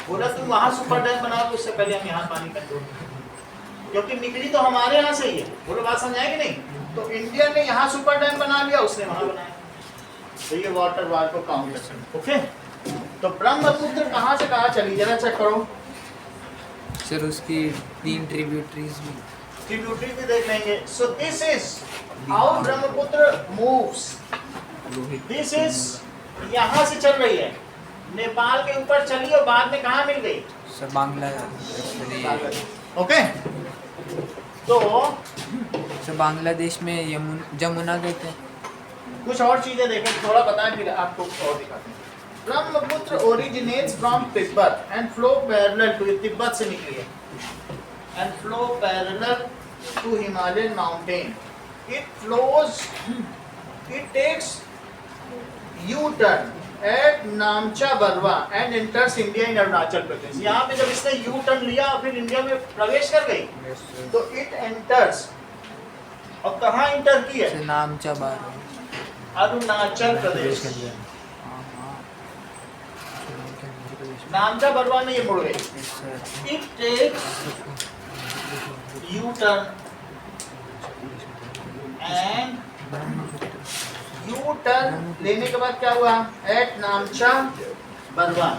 बोला तुम वहाँ सुपर डैम बनाओ तो उससे पहले हम यहाँ पानी कंट्रोल, क्योंकि निकली तो हमारे यहाँ से ही है. बोलो बात समझ आएगी नहीं? तो इंडिया ने यहाँ सुपर डैम बना लिया, उसने वहाँ बनाया. तो ये वाटर वाल को काउंट कर सकते. ओके. तो ब्रह्मपुत्र कहाँ से कहाँ चली जरा चेक करो. सर उसकी 3 ट्रिब्यूटरीज भी ट्रिब्यूटरी भी देख लेंगे. सो this is how Brahmaputra moves. This is यहाँ से चल रही है, नेपाल के ऊपर चली और बाद में कहाँ मिल गई? सर बांग्लादेश। ओके. तो सर बांग्लादेश में जमुना कहते हैं. कुछ और चीजें देखें, थोड़ा बताएं फिर आपको और दिखाते हैं. Brahmaputra originates from Tibet and flow parallel to. Tibet से निकली है and flow parallel to Himalayan mountain. It flows, it takes U turn at Namcha Barwa and enters India in Arunachal Pradesh. यहाँ पे जब इसने यू टर्न लिया और फिर इंडिया में प्रवेश कर गई तो इट एंटर्स. और कहाँ इंटर की है? नामचा बरवा अरुणाचल प्रदेश. नामचा बरवा में ये मुड़ गई. It takes U turn and U turn लेने के बाद क्या हुआ? At Namcha Barwa.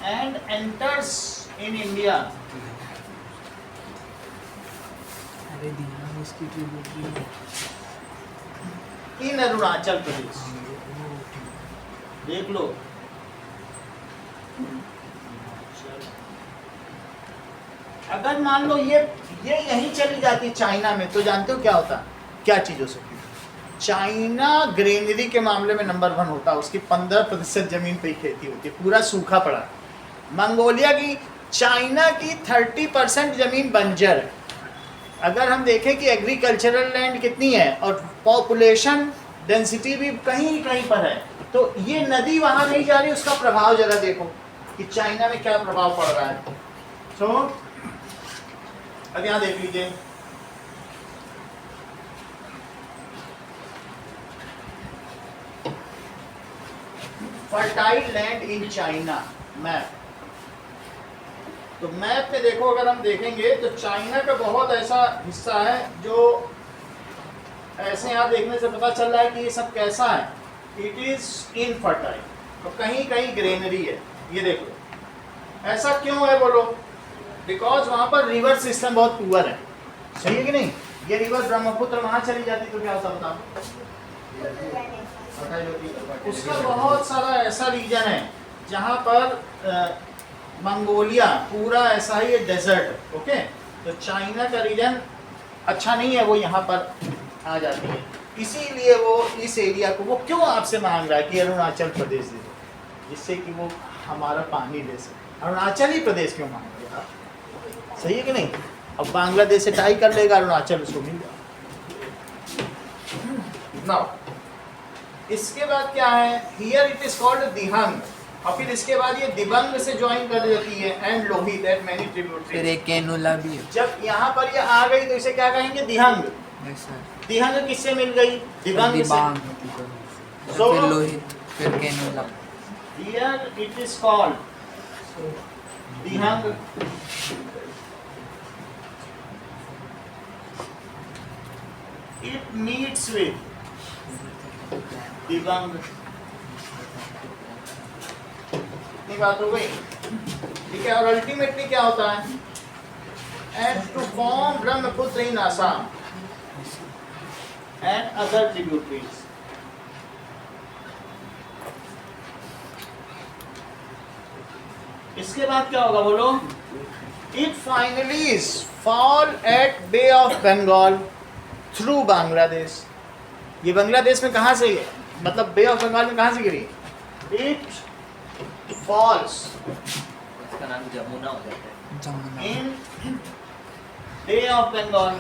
And enters in India. अरे दिया इसकी ट्रिब्यूटरी इन अरुणाचल प्रदेश. देख लो. अगर मान लो ये यहीं चली जाती चाइना में तो जानते हो क्या होता? क्या चीज हो सकती है? चाइना ग्रेनरी के मामले में नंबर 1 होता है. उसकी 15% जमीन पे ही खेती होती है, पूरा सूखा पड़ा. मंगोलिया की, चाइना की 30% जमीन बंजर है. अगर हम देखें कि एग्रीकल्चरल लैंड कितनी है और पॉपुलेशन डेंसिटी भी कहीं कहीं पर है, तो ये नदी वहां नहीं जा रही, उसका प्रभाव जरा देखो कि चाइना में क्या प्रभाव पड़ रहा है। सो अब यहां देख लीजिए, fertile land in China map. तो मैप में देखो, अगर हम देखेंगे तो चाइना का बहुत ऐसा हिस्सा है जो ऐसे यहाँ देखने से पता चल रहा है कि ये सब कैसा है, इट इज इनफर्टाइल। तो कहीं कहीं ग्रेनरी है, ये देखो। ऐसा क्यों है बोलो? बिकॉज वहाँ पर रिवर सिस्टम बहुत पुअर है, सही है कि नहीं? ये रिवर ब्रह्मपुत्र वहाँ चली जाती तो क्या होता बताओ? उसका बहुत सारा ऐसा रीजन है जहाँ पर मंगोलिया पूरा ऐसा ही डेजर्ट, ओके। तो चाइना का रीजन अच्छा नहीं है, वो यहाँ पर आ जाती है, इसीलिए वो इस एरिया को वो क्यों आपसे मांग रहा है कि अरुणाचल प्रदेश दे दो, जिससे कि वो हमारा पानी ले सके। अरुणाचल ही प्रदेश क्यों मांग रहे आप? सही है कि नहीं? अब बांग्लादेश से टाई कर लेगा, अरुणाचल उसको मिल जाएगा। इसके बाद क्या है? Here it is called Dihang, और फिर इसके बाद ये दिबंग से ज्वाइन कर देती है, एंड लोहित एट मैनी फिर ट्रिब्यूटरीज। एक कैनुला भी है। जब यहाँ पर ये आ गई तो इसे क्या कहेंगे? दिहंग। Yes sir. दिहंग किससे मिल गई? दिबंग से। दिबांग, So- फिर लोहित, फिर cannula. Here it is called Dihang. It meets with Dibang. इतनी बात हो गई, ठीक है। और अल्टीमेटली क्या होता है? And to form Brahmaputra in Assam and other tributaries. इसके बाद क्या होगा बोलो? It finally fall at Bay of Bengal through Bangladesh. ये बांग्लादेश में कहाँ से है? मतलब बे ऑफ बंगाल में कहाँ से गिरी? It falls इसका नाम जमुना हो जाता है। Jamuna. in Bay of Bengal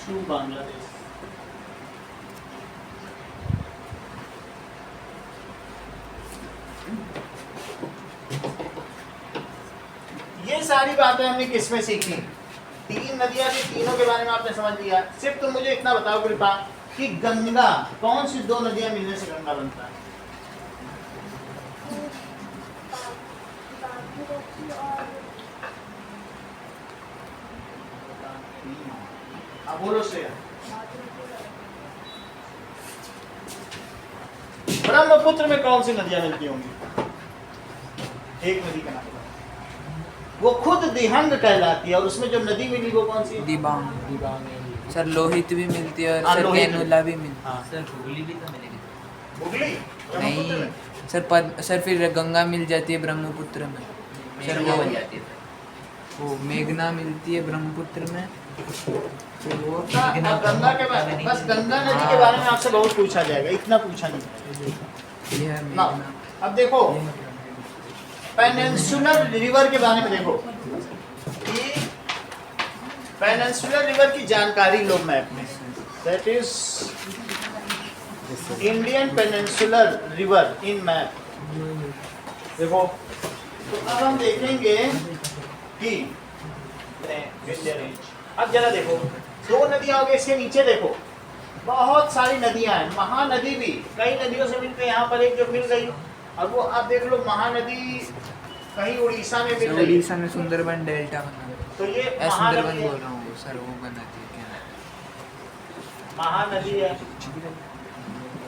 through Bangladesh. ये सारी बातें हमने किसमें सीखी? 3 नदियां थी, तीनों के बारे में आपने समझ लिया। सिर्फ तुम मुझे इतना बताओ कृपा कि गंगा, कौन सी 2 नदियां मिलने से गंगा बनता है? भागीरथी और अब बोलो श्रेया। ब्रह्मपुत्र में कौन सी नदियां मिलती होंगी? एक नदी का नाम बताओ। वो खुद दिहंग कहलाती है, और उसमें जो नदी मिली वो कौन सी है? दिबांग। सर लोहित भी मिलती है और हाँ, सर लोहित भी। कैनुला भी मिलती हाँ, सर हुगली भी तो मिलेगी। हुगली है। ब्रह्मपुत्र में? नहीं सर, सर फिर गंगा मिल जाती है ब्रह्मपुत्र में। सर मेघना वो बन जाती है। वो मेघना मिलती है ब्रह्मपुत्र में। फिर वो अब गंगा के बारे में, बस गंगा नदी के बारे में आपसे बहुत पूछा जाएगा, इतना पूछा नहीं। ये है ना, मेघना। अब देखो पेनिनसुलर रिवर के बारे में देखो कि पेनिनसुलर रिवर की जानकारी लो मैप में। That is Indian peninsular river in map. देखो, तो अब हम देखेंगे कि विंध्य रेंज। अब जरा देखो, 2 नदियां हो गई, इसके नीचे देखो बहुत सारी नदियां हैं। महानदी भी कई नदियों से मिलकर यहाँ पर एक जो मिल गई, और वो आप देख लो महानदी कहीं उड़ीसा में मिल रही है। उड़ीसा में सुंदरबन डेल्टा बना है। तो ये सुंदरबन महानदी बोल है, रहा हूँ सर, वो बनाती है क्या? महानदी है।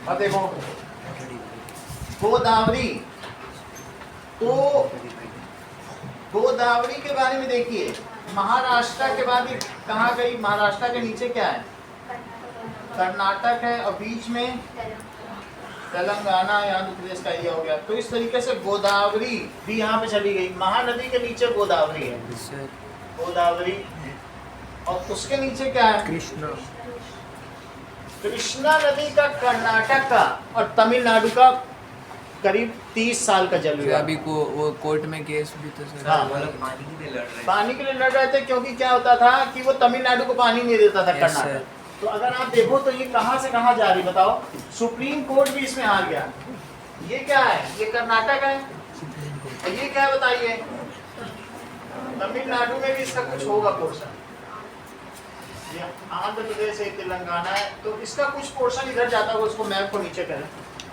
अब देखो गोदावरी, तो गोदावरी के बारे में देखिए, महाराष्ट्र के बाद ये कहाँ गई? महाराष्ट्र के नीचे क्या है? कर्नाटक है, और बीच में तेलंगाना या आंध्र प्रदेश का एरिया हो गया। तो इस तरीके से गोदावरी भी यहाँ पे चली गई। महानदी के नीचे गोदावरी है, सर गोदावरी, और उसके नीचे क्या है? कृष्णा। कृष्णा नदी का कर्नाटक का और तमिलनाडु का करीब 30 साल का जल फिर विवाद। अभी को वो कोर्ट में केस भी तो सर हाँ। वो लोग पानी के लिए लड़ रहे हैं। पानी के लिए लड़ रहे थे क्योंकि क्या होता था कि वो तमिलनाडु को पानी नहीं देता था Yes, कर्नाटक। sir. तो अगर आप देखो तो ये कहाँ से कहाँ जा रही बताओ, सुप्रीम कोर्ट भी इसमें हार गया। ये क्या है, ये कर्नाटक है और ये क्या है बताइए, तमिलनाडु में भी इसका कुछ होगा पोर्शन, ये आंध्र प्रदेश है, तेलंगाना है, तो इसका कुछ पोर्शन इधर जाता होगा। उसको मैप को नीचे करें,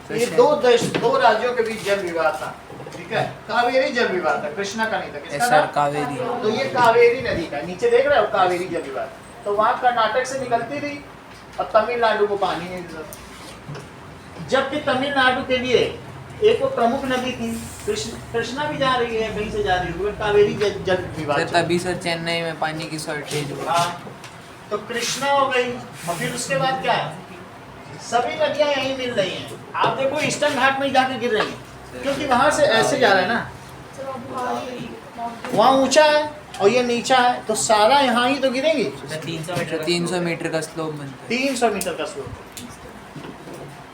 तो ये दो राज्यों के बीच जल विवाद था, ठीक है, कावेरी जल विवाद था, कृष्णा का नहीं था, किसका सर था? कावेरी तो ये कावेरी नदी का, नीचे देख रहे हो कावेरी जल विवाद, तो वहाँ कर्नाटक से निकलती थी और तमिलनाडु को पानी नहीं देता था। जबकि तमिलनाडु के लिए एक वो प्रमुख नदी थी, कृष्णा भी जा रही है, कहीं से जा रही है, कावेरी जल विवाद सर चल रहा है। तभी सर चेन्नई में पानी की शॉर्टेज हुई। हाँ, तो कृष्णा हो गई और फिर उसके बाद क्या है, सभी नदियां यहीं मिल रही हैं। आप देखो ईस्टर्न घाट में जाके गिर रही हैं, क्योंकि वहां से ऐसे जा रहा है ना, वहाँ ऊंचा है और ये नीचा है, तो सारा यहाँ ही तो गिरेंगी। 300 मीटर 300 मीटर का स्लोप बनता है। 300 मीटर का स्लोप,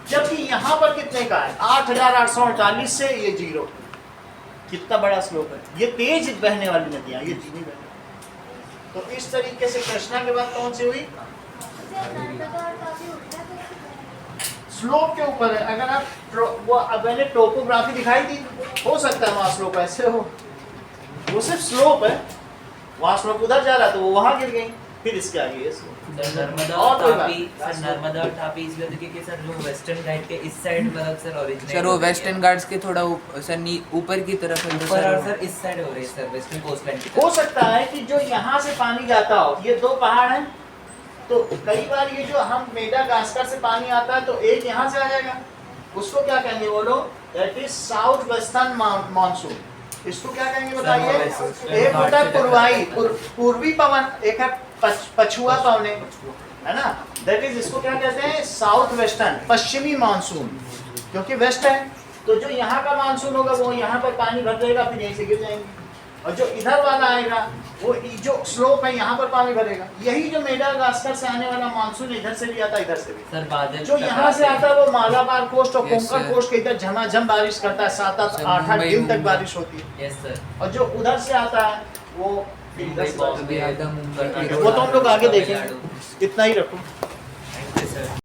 जबकि यहाँ पर कितने का है, 8,848 से ये 0। कितना बड़ा स्लोप है, ये तेज बहने वाली नदियाँ, ये धीमी बहने। तो इस तरीके से कृष्णा के बाद कौन सी हुई, नर्मदा और तापी उत्तराखंड स्लोप के ऊपर है। अगर आप वो अब मैंने टोपोग्राफी दिखाई थी, हो सकता है वहाँ स्लोप ऐसे हो, वो सिर्फ स्लोप है, वहाँ स्लोप उधर जा रहा है तो वो वहाँ गिर गई, फिर इसके आगे ये slope। सर नर्मदा और और कोई तापी, बात? सर नर्मदा और तापी इसलिए होती है क्योंकि सर जो वेस्टर्न घाट के इस साइड मतलब सर ओरिजिनेट सर वो वेस्टर्न घाट्स के थोड़ा सर ऊपर की तरफ है तो ऊपर और सर सर इस साइड हो रही है सर वेस्टर्न कोस्टलाइन की हो तरफ। सकता है कि जो यहाँ से पानी जाता हो, ये 2 पहाड़ हैं, तो कई बार ये जो हम मेडागास्कर से पानी आता है तो एक यहाँ से आ जाएगा, उसको क्या कहेंगे वो लोग, that is south western monsoon. इसको क्या कहेंगे बताइए, एक होता है पूर्वी पवन, एक है पछुआ पवने, है ना, दैट इज इसको क्या कहते हैं, साउथ वेस्टर्न, पश्चिमी मानसून, क्योंकि वेस्ट है। तो जो यहाँ का मानसून होगा वो यहाँ पर पानी भर जाएगा, फिर यहीं से गिर जाएंगे, और जो इधर वाला आएगा वो जो स्लोप है यहाँ पर पानी भरेगा। यही जो मेडागास्कर से आने वाला मानसून इधर से भी आता है, इधर से भी, सर बादल जो यहाँ से आता है वो मालाबार कोस्ट और Yes, कोंकण sir. कोस्ट के इधर झमाझम बारिश करता है, 7-8 सर, 8 मुंबई- दिन तक मुंबई। बारिश होती है, यस सर और जो उधर से आता है वो फिर इधर से मुंबई, अभी आधा मुंबई कर्नाटक, वो तो हम लोग आगे तमिलनाडु। देखेंगे, इतना ही रखो। Thank you sir.